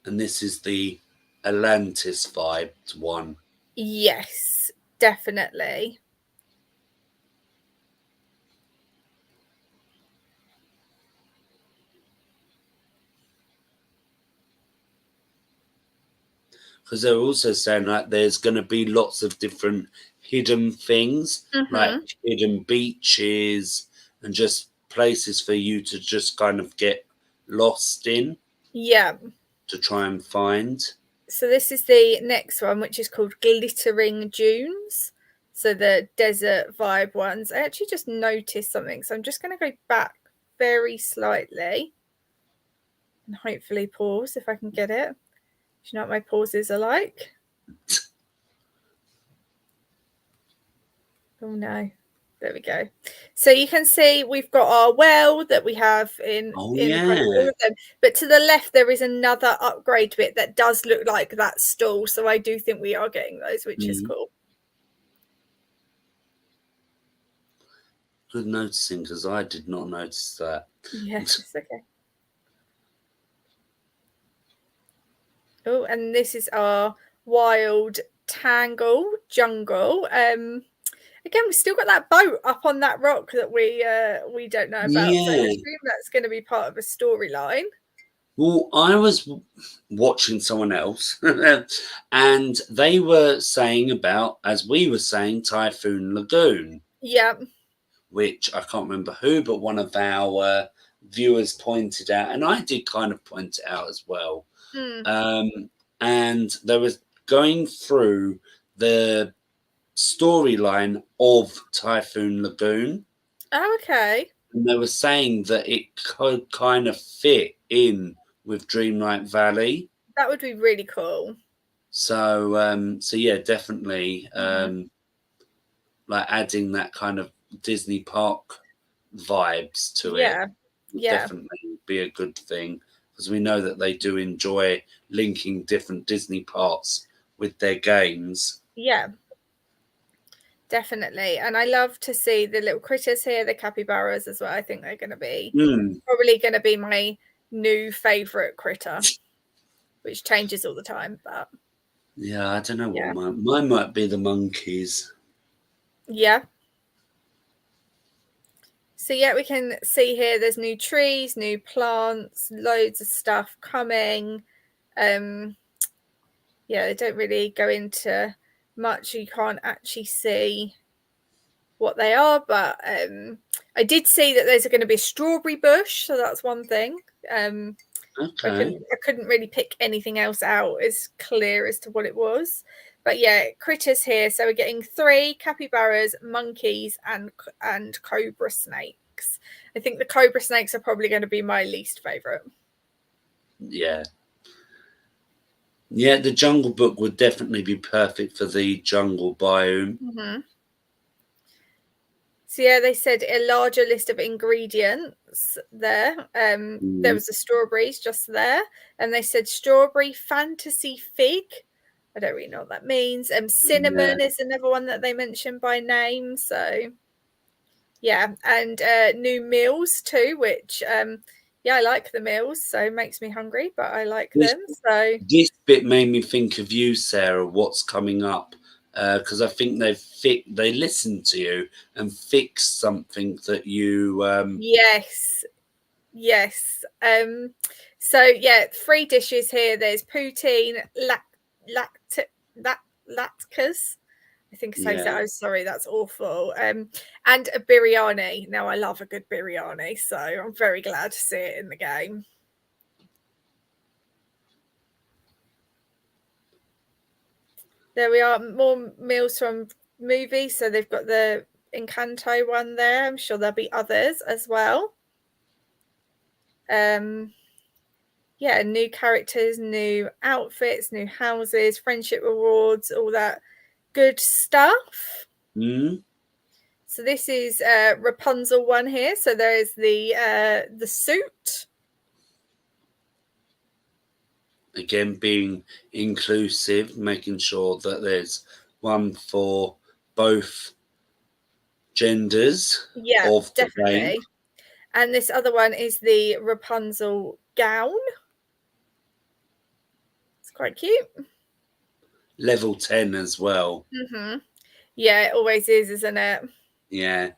And this is the Atlantis vibed one. Yes, definitely. Because they're also saying like there's going to be lots of different hidden things, like hidden beaches and just places for you to just kind of get lost in. Yeah. To try and find. So this is the next one, which is called Glittering Dunes. So the desert vibe ones. I actually just noticed something. So I'm just going to go back very slightly and hopefully pause if I can get it. Do you know what my pauses are like? Oh no. There we go. So you can see we've got our well that we have in the front of all of them. But to the left, there is another upgrade bit that does look like that stall. So I do think we are getting those, which is cool. Good noticing, because I did not notice that. Yes, it's okay. Oh, and this is our Wild Tangle Jungle. Again, we've still got that boat up on that rock that we don't know about. So I assume that's going to be part of a storyline. Well, I was watching someone else and they were saying about, as we were saying, Typhoon Lagoon. Yeah. Which I can't remember who, but one of our viewers pointed out, and I did kind of point it out as well. And they were going through the storyline of Typhoon Lagoon. Oh, okay. And they were saying that it could kind of fit in with Dreamlight Valley. That would be really cool. So yeah, definitely Mhm. like adding that kind of Disney park vibes to it Yeah. would Yeah. definitely be a good thing, because we know that they do enjoy linking different Disney parts with their games. Yeah. Definitely. And I love to see the little critters here, the capybaras as well. I think they're going to be Mm. probably going to be my new favorite critter, which changes all the time. But Yeah, I don't know what yeah. mine might be the monkeys. Yeah. So yeah, we can see here there's new trees, new plants, loads of stuff coming. Yeah, they don't really go into much. You can't actually see what they are, but I did see that there's going to be a strawberry bush, so that's one thing. I Okay. couldn't really pick anything else out as clear as to what it was. But yeah, critters here. So we're getting 3 capybaras, monkeys, and cobra snakes. I think the cobra snakes are probably going to be my least favorite. Yeah. Yeah, the Jungle Book would definitely be perfect for the jungle biome. Mm-hmm. So yeah, they said a larger list of ingredients there. There Mm. was the strawberries just there, and they said strawberry fantasy fig. I don't really know what that means. Yeah. Cinnamon is another one that they mentioned by name. So yeah, and new meals too, which yeah, I like the meals, so it makes me hungry, but I like This them. So this bit made me think of you, Sarah. What's coming up? Because I think they listened to you and fixed something that you. yes, yes. So yeah, 3 dishes here. There's poutine, lact latkes. I think so. So Yeah. I'm sorry, that's awful. And a biryani. Now I love a good biryani, so I'm very glad to see it in the game. There we are, more meals from movies. So they've got the Encanto one there. I'm sure there'll be others as well. Yeah, new characters, new outfits, new houses, friendship rewards, all that good stuff. Mm. So this is Rapunzel one here. So there is the suit. Again, being inclusive, making sure that there's one for both genders Yeah, of the game. definitely. And this other one is the Rapunzel gown. It's quite cute. Level 10 as well. Mm-hmm. Yeah, it always is, isn't it? Yeah.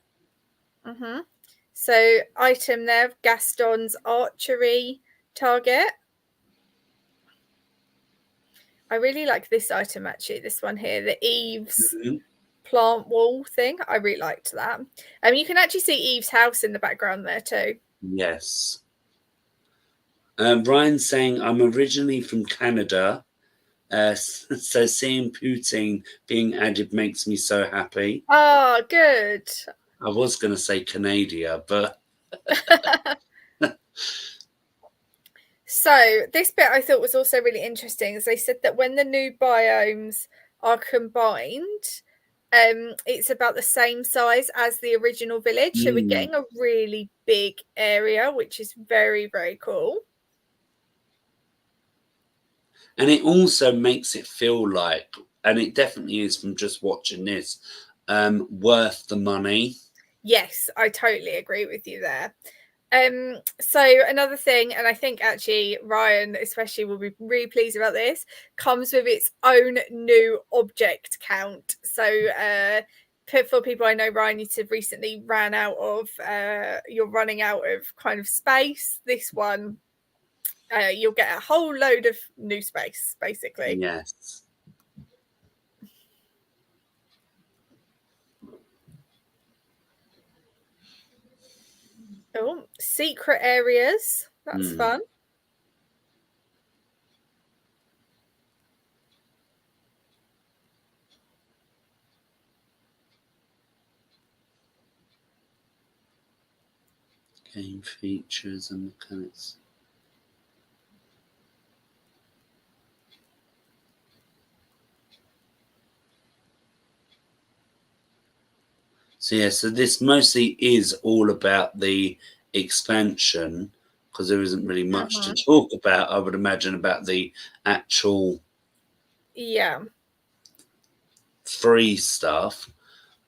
Mm-hmm. So item there, Gaston's archery target. I really like this item actually, this one here, the Eve's Mm-hmm. plant wall thing. I really liked that. You can actually see Eve's house in the background there too. Yes. Ryan's saying, I'm originally from Canada, so seeing poutine being added makes me so happy. Oh, good. I was going to say Canada, but So this bit I thought was also really interesting, as they said that when the new biomes are combined, it's about the same size as the original village. So we're getting a really big area, which is very, very cool. and it also makes it feel like, and it definitely is from just watching this, worth the money. Yes, I totally agree with you there. So another thing, and I think actually Ryan especially will be really pleased about this, comes with its own new object count. So for people I know, Ryan, you said recently ran out of you're running out of kind of space. This one you'll get a whole load of new space, basically. Yes. Oh, secret areas. That's Mm. fun. Game features and mechanics. So yeah, so this mostly is all about the expansion, because there isn't really much to talk about, I would imagine, about the actual free stuff.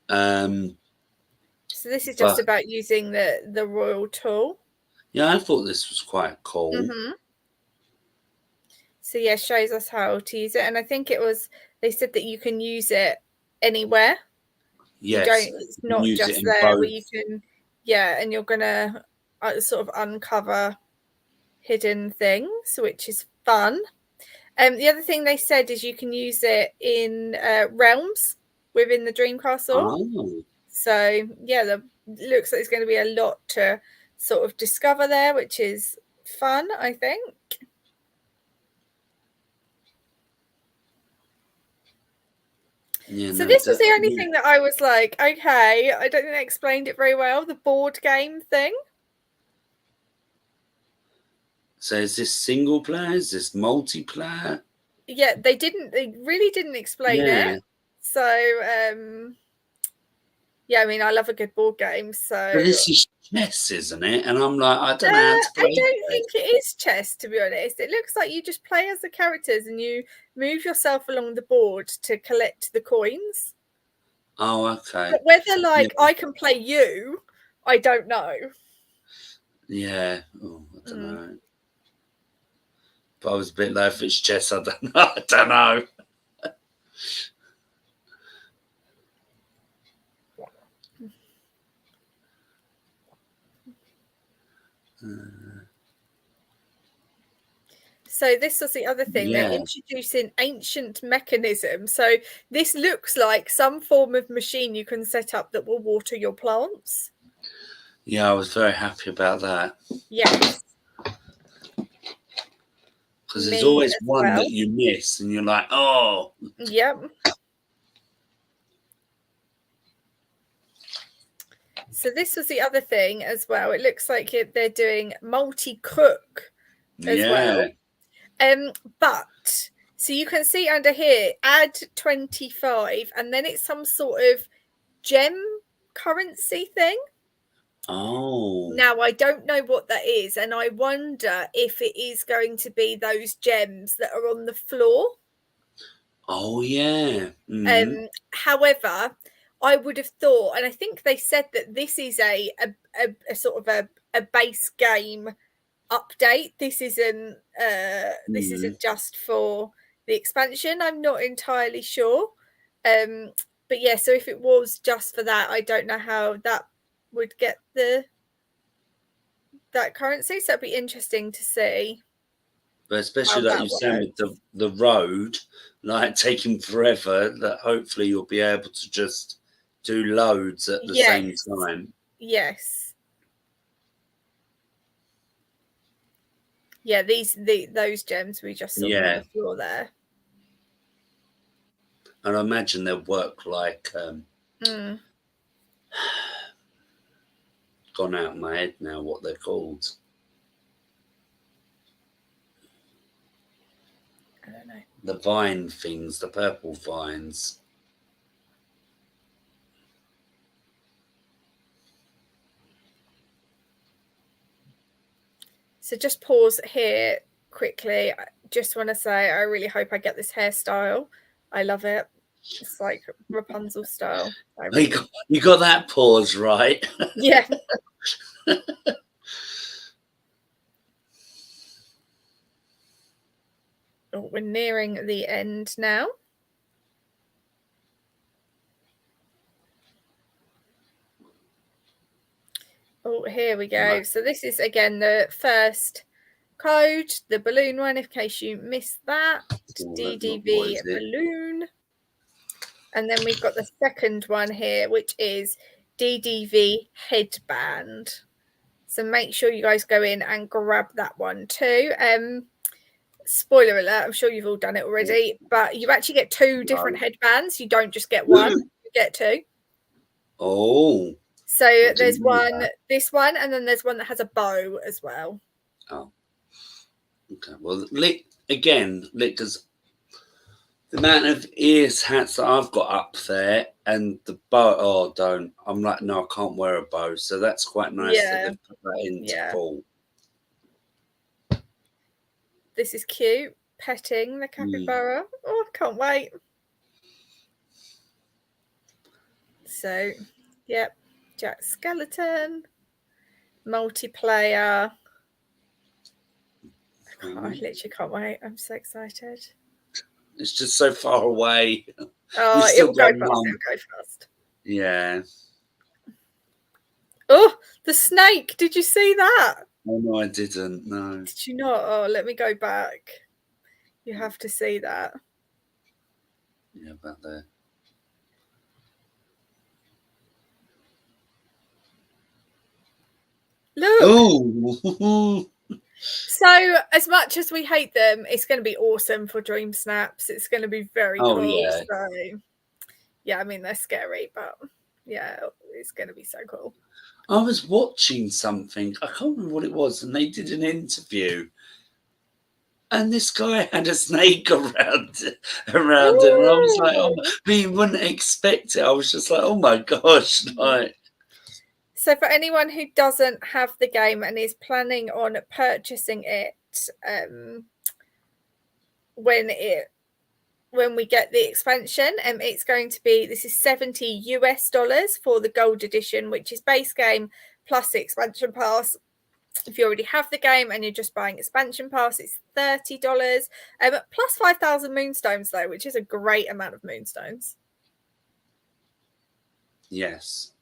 So this is just about using the royal tool. Yeah, I thought this was quite cool. So yeah, shows us how to use it, and I think they said that you can use it anywhere. Yes, it's not just there where you can, and you're gonna sort of uncover hidden things, which is fun. The other thing they said is you can use it in realms within the Dream Castle. Oh. So yeah, looks like there's going to be a lot to sort of discover there, which is fun, I think. Yeah, so this was the only thing that I was like, okay, I don't think they explained it very well, the board game thing. So is this single player? Is this multiplayer? Yeah, they really didn't explain it. So yeah, I mean, I love a good board game. So but this is chess, isn't it? And I'm like, I don't know how to play. I don't think it is chess, to be honest. It looks like you just play as the characters and you move yourself along the board to collect the coins. Oh, okay. But whether I can play you, I don't know. Yeah. Oh, I don't know. But I was a bit low if it's chess. I don't know. I don't know. So this was the other thing. They're introducing ancient mechanism. So this looks like some form of machine you can set up that will water your plants. Yeah, I was very happy about that. Yes. Because there's always one that you miss and you're like, oh. Yep. So this was the other thing as well. It looks like they're doing multi-cook as well. But so you can see under here, add 25, and then it's some sort of gem currency thing. Oh. Now, I don't know what that is, and I wonder if it is going to be those gems that are on the floor. Oh, yeah. However, I would have thought, and I think they said that this is a sort of a base game update. This isn't just for the expansion. I'm not entirely sure. But yeah, so if it was just for that, I don't know how that would get that currency. So it'd be interesting to see. But especially like you said with the road, like taking forever, that hopefully you'll be able to just do loads at the same time. Yes. Yeah, those gems we just saw on the floor there. And I imagine they'll work like gone out of my head now what they're called. I don't know. The vine things, the purple vines. So just pause here quickly. I just want to say I really hope I get this hairstyle. I love it. It's like Rapunzel style. You got that pause right. Yeah. Oh, we're nearing the end now. Oh, here we go. Right. So this is again the first code, the balloon one, in case you missed that. DDV balloon. And then we've got the second one here, which is DDV headband. So make sure you guys go in and grab that one too. Spoiler alert, I'm sure you've all done it already, but you actually get two different headbands. You don't just get one, you get two. Oh. So I there's didn't know one, that. this one, and then there's one that has a bow as well. Oh, okay. Well, because the amount of ears hats that I've got up there and the bow, oh, don't. I'm like, no, I can't wear a bow. So that's quite nice that Yeah, they've put that into yeah. full. This is cute. Petting the capybara. Oh, I can't wait. So, yep. Jack Skeleton. Multiplayer. I literally can't wait. I'm so excited. It's just so far away. Oh, We've it still will go got a fast. month. It will go fast. Yeah. Oh, the snake. Did you see that? Oh, no, I didn't. No. Did you not? Oh, let me go back. You have to see that. Yeah, about there. Look. Oh. So, as much as we hate them, it's going to be awesome for Dream Snaps. It's going to be very cool. Yeah. So, yeah, I mean, they're scary, but yeah, it's going to be so cool. I was watching something. I can't remember what it was, and they did an interview. And this guy had a snake around him. And I was like, oh, but you wouldn't expect it. I was just like, oh my gosh. Like, so for anyone who doesn't have the game and is planning on purchasing it, when we get the expansion, it's going to be, this is $70 for the gold edition, which is base game plus the expansion pass. If you already have the game and you're just buying expansion pass, it's $30. Plus 5,000 moonstones though, which is a great amount of moonstones. yes.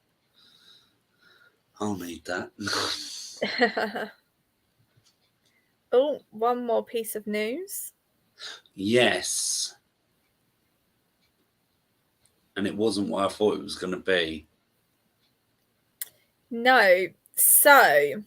I'll need that. Oh, one more piece of news. Yes. And it wasn't what I thought it was going to be. No. So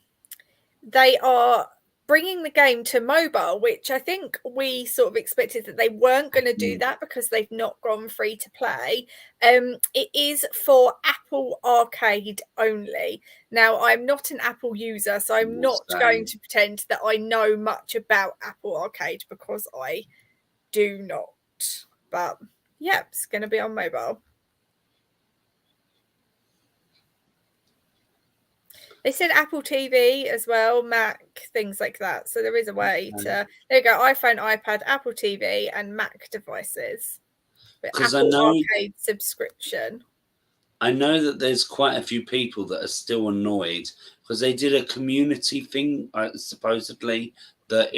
they are bringing the game to mobile, which I think we sort of expected that they weren't going to do that because they've not gone free to play. It is for Apple Arcade only. Now, I'm not an Apple user, so I'm not going to pretend that I know much about Apple Arcade because I do not. But yeah, it's going to be on mobile. They said Apple TV as well, Mac, things like that. So there is a way to, there you go, iPhone, iPad, Apple TV, and Mac devices. Because Apple Arcade subscription. I know that there's quite a few people that are still annoyed because they did a community thing, supposedly, that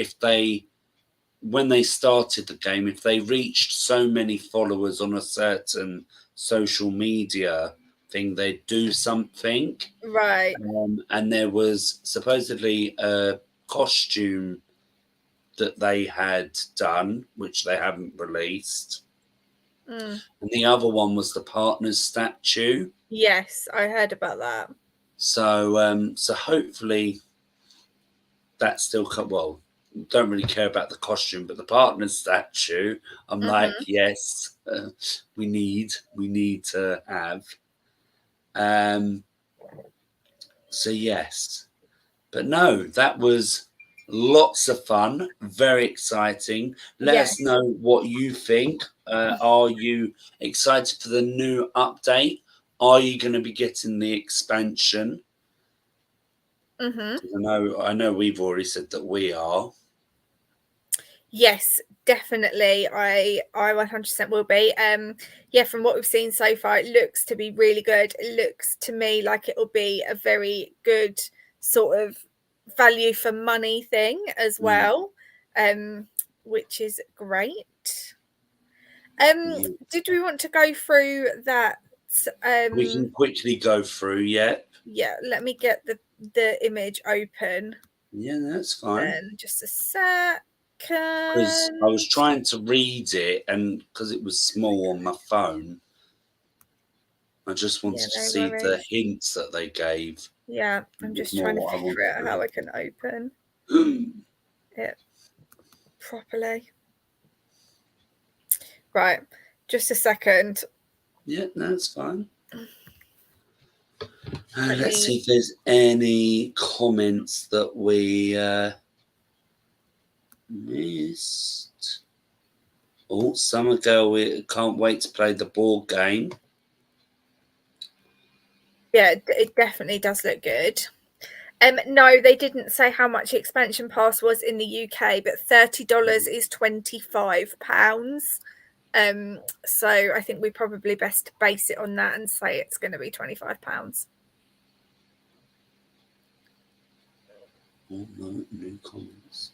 when they started the game, if they reached so many followers on a certain social media thing, they'd do something. Right. And there was supposedly a costume that they had done, which they haven't released. And the other one was the partner's statue. Yes, I heard about that. So hopefully that still well, don't really care about the costume, but the partner's statue, I'm like, yes, we need to have. So yes, but no, that was lots of fun, very exciting. Let us know what you think. Are you excited for the new update? Are you going to be getting the expansion? I know we've already said that we are. Yes, definitely. I 100% will be. Yeah, from what we've seen so far, it looks to be really good. It looks to me like it will be a very good sort of value for money thing as well, which is great. Did we want to go through that? We can quickly go through, yeah. Yeah, let me get the image open. Yeah, that's fine. Just a sec. Because I was trying to read it, and because it was small on my phone, I just wanted to see the hints that they gave. Yeah, I'm just trying to figure out how I can open it properly. Right, just a second. Yeah, that's fine. Let Let's me. see if there's any comments that we missed. Oh, Summer Girl, we can't wait to play the board game. Yeah, it definitely does look good. No, they didn't say how much the expansion pass was in the UK, but $30 is £25. So I think we probably best base it on that and say it's going to be £25. Oh, no, new comments.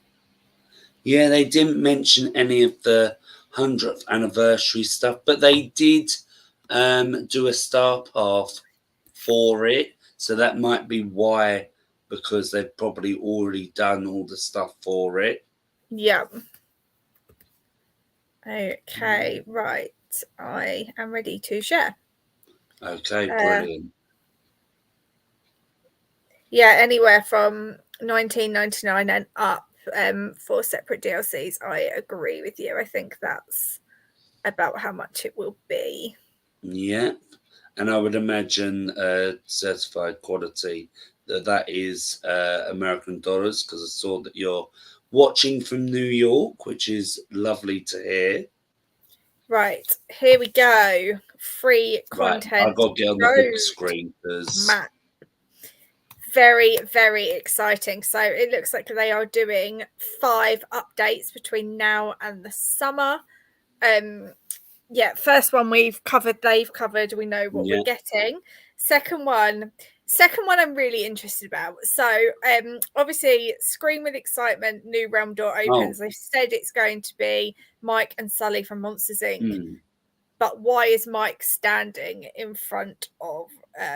Yeah, they didn't mention any of the 100th anniversary stuff, but they did do a star path for it. So that might be why, because they've probably already done all the stuff for it. Yeah. Okay, right. I am ready to share. Okay, brilliant. Yeah, anywhere from $19.99 and up for separate DLCs. I agree with you. I think that's about how much it will be. Yeah, and I would imagine certified quality that is American dollars, because I saw that you're watching from New York, which is lovely to hear. Right, here we go. Free Right, content. I've got to get on the big screen because Matt. Very, very exciting. So it looks like they are doing 5 updates between now and the summer. Yeah, first one they've covered, we know what we're getting. Second one I'm really interested about. So obviously Scream with Excitement, new realm door opens. They've said it's going to be Mike and Sully from Monsters Inc. But why is Mike standing in front of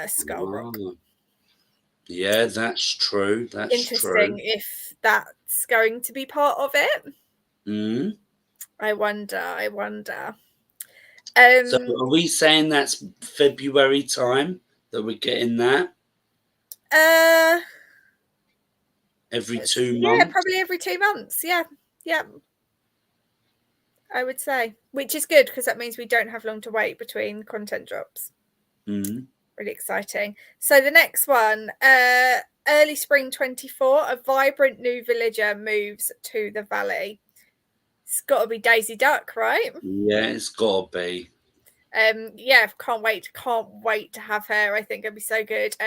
Skull Rock? Yeah, that's true. That's Interesting true. if that's going to be part of it. Mm. I wonder. So are we saying that's February time that we're getting that? Every 2 months? Yeah, probably every 2 months. Yeah. I would say, which is good because that means we don't have long to wait between content drops. Really exciting. So the next one, early spring 24, a vibrant new villager moves to the valley. It's got to be Daisy Duck, right? Yeah, it's got to be. Yeah, can't wait to have her. I think it'd be so good.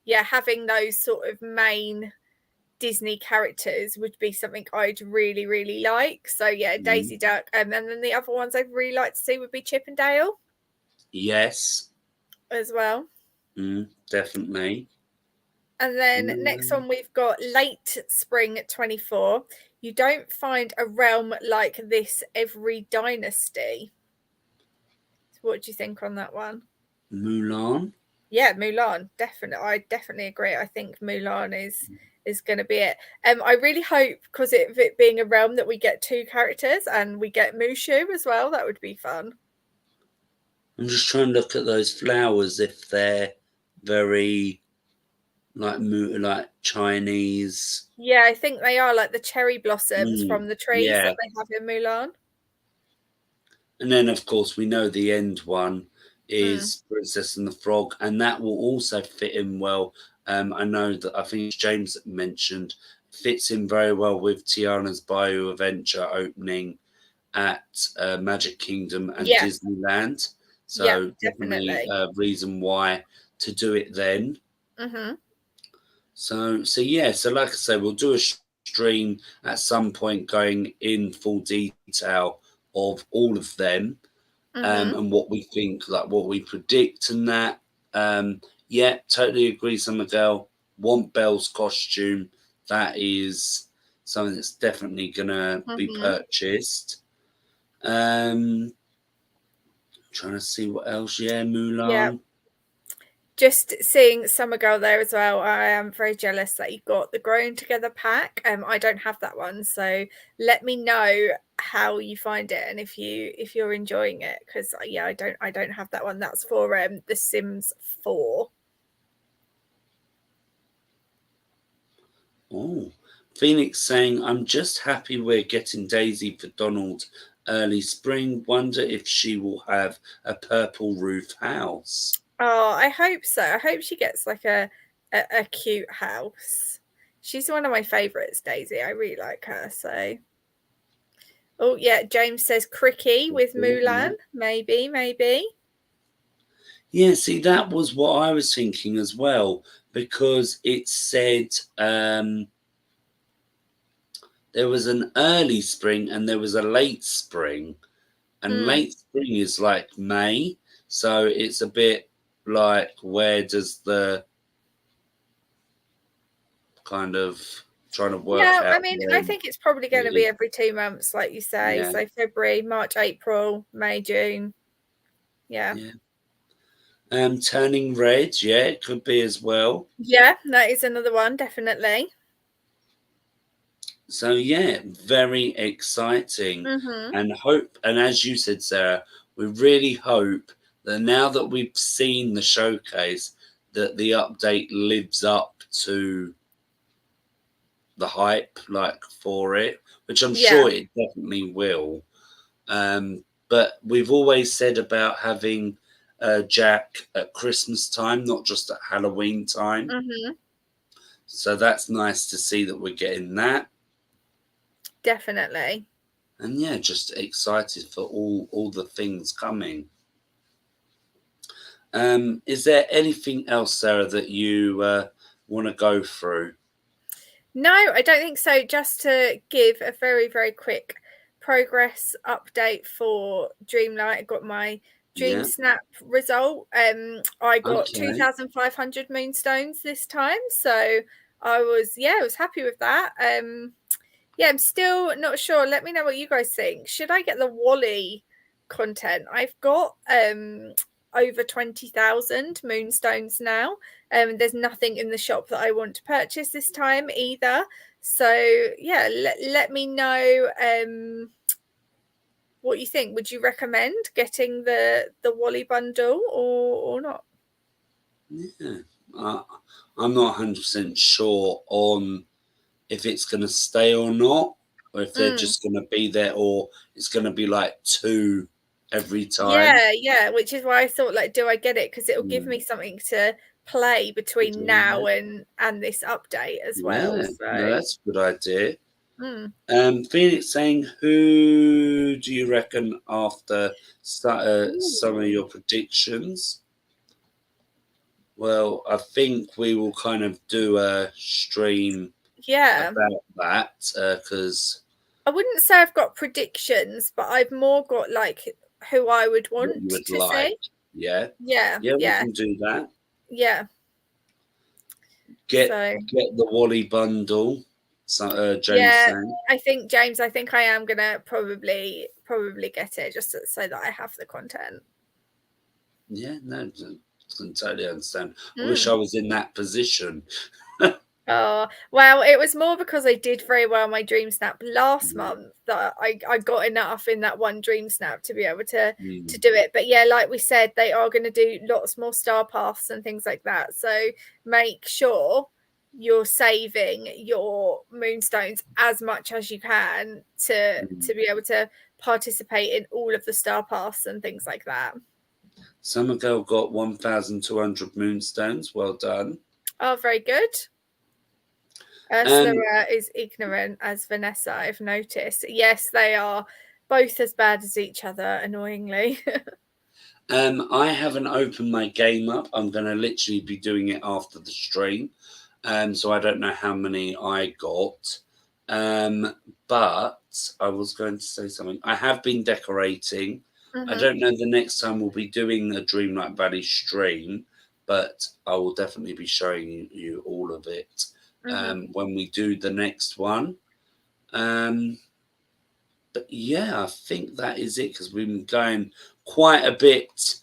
Yeah, having those sort of main Disney characters would be something I'd really, really like. So yeah, Daisy Duck. And then the other ones I'd really like to see would be Chip and Dale. Yes. As well. Definitely. And then next one we've got late spring 24. You don't find a realm like this every dynasty. So what do you think on that one? Mulan? Yeah, Mulan. Definitely. I definitely agree. I think Mulan is going to be it. I really hope, because of it being a realm, that we get 2 characters and we get Mushu as well. That would be fun. I'm just trying to look at those flowers, if they're very like Chinese. Yeah, I think they are like the cherry blossoms from the trees that they have in Mulan. And then, of course, we know the end one is Princess and the Frog, and that will also fit in well. I know that I think James mentioned fits in very well with Tiana's Bayou Adventure opening at Magic Kingdom and Disneyland. So definitely a reason why to do it then. So yeah. So like I say, we'll do a stream at some point going in full detail of all of them. And what we think, like what we predict, and that. Yeah, totally agree, Summer Girl. Want Belle's costume. That is something that's definitely gonna be purchased. Trying to see what else. Yeah, Mulan. Yeah. Just seeing Summer Girl there as well. I am very jealous that you got the Growing Together pack. I don't have that one, so let me know how you find it and if you're enjoying it, because yeah, I don't have that one. That's for The Sims 4. Oh, Phoenix saying, I'm just happy we're getting Daisy for Donald early spring. Wonder if she will have a purple roof house. Oh, I hope so. I hope she gets like a cute house. She's one of my favourites, Daisy. I really like her. So, oh yeah, James says Cricky with Mulan. Maybe, maybe. Yeah, see, that was what I was thinking as well, because it said there was an early spring and there was a late spring, and late spring is like May, so it's a bit like, where does the kind of trying to work Yeah, I out mean, I when think it's probably going to be really, every 2 months, like you say. yeah, So February, March, April, May, June. Yeah. yeah. Turning red, yeah, it could be as well. Yeah, that is another one, definitely. So yeah, very exciting, and hope. And as you said, Sarah, we really hope that now that we've seen the showcase, that the update lives up to the hype, like, for it, which I'm Yeah. sure it definitely will. But we've always said about having Jack at Christmas time, not just at Halloween time. So that's nice to see that we're getting that. Definitely. And yeah, just excited for all the things coming. Is there anything else, Sarah, that you want to go through? No, I don't think so. Just to give a very, very quick progress update for Dreamlight, I got my Dream Yeah. Snap result. I got Okay. 2,500 moonstones this time, so I was happy with that. Yeah, I'm still not sure. Let me know what you guys think. Should I get the Wally content? I've got over 20,000 moonstones now. There's nothing in the shop that I want to purchase this time either. So yeah, let me know what you think. Would you recommend getting the Wally bundle or not? Yeah. I'm not 100% sure on if it's going to stay or not, or if they're just going to be there, or it's going to be like 2 every time. Yeah, which is why I thought, like, do I get it? Because it'll give Mm. me something to play between now and this update as well. Yeah, no, So that's a good idea. mm. Phoenix saying, who do you reckon after some of your predictions? Well, I think we will kind of do a stream Yeah. about that, because I wouldn't say I've got predictions, but I've more got like who I would what want you would to see. like. Yeah, Yeah, yeah, we yeah, can do that. yeah. Get So the Wally bundle. So, James yeah, saying, I think James, I think I am gonna probably get it just so that I have the content. yeah, no, I can totally understand. I wish I was in that position. Oh, well, it was more because I did very well on my Dream Snap last Yeah. month that I got enough in that one Dream Snap to be able to Mm. do it. But yeah, like we said, they are going to do lots more star paths and things like that. So make sure you're saving your moonstones as much as you can to be able to participate in all of the star paths and things like that. Summer Girl got 1,200 moonstones. Well done. Oh, very good. Ursula is ignorant as Vanessa, I've noticed. Yes, they are both as bad as each other, annoyingly. I haven't opened my game up. I'm going to literally be doing it after the stream. So I don't know how many I got. But I was going to say something. I have been decorating. I don't know the next time we'll be doing a Dreamlight Valley stream, but I will definitely be showing you all of it when we do the next one. But yeah, I think that is it, because we've been going quite a bit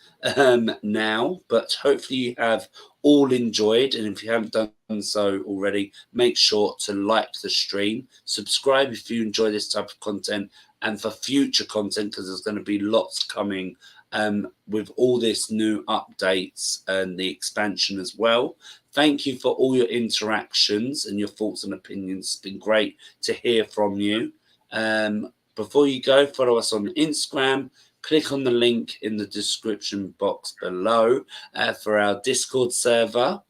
now, but hopefully you have all enjoyed. And if you haven't done so already, make sure to like the stream, subscribe if you enjoy this type of content, and for future content, because there's going to be lots coming with all this new updates and the expansion as well. Thank you for all your interactions and your thoughts and opinions. It's been great to hear from you. Before you go, follow us on Instagram, click on the link in the description box below for our Discord server.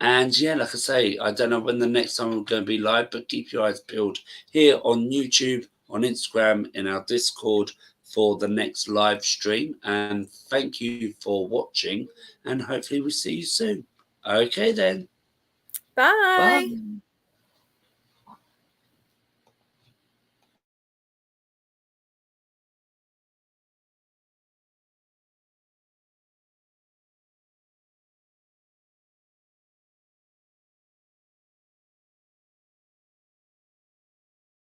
And yeah, like I say, I don't know when the next time we're going to be live, but keep your eyes peeled here on YouTube, on Instagram, in our Discord for the next live stream. And thank you for watching, and hopefully we'll see you soon. Okay then. Bye. Bye.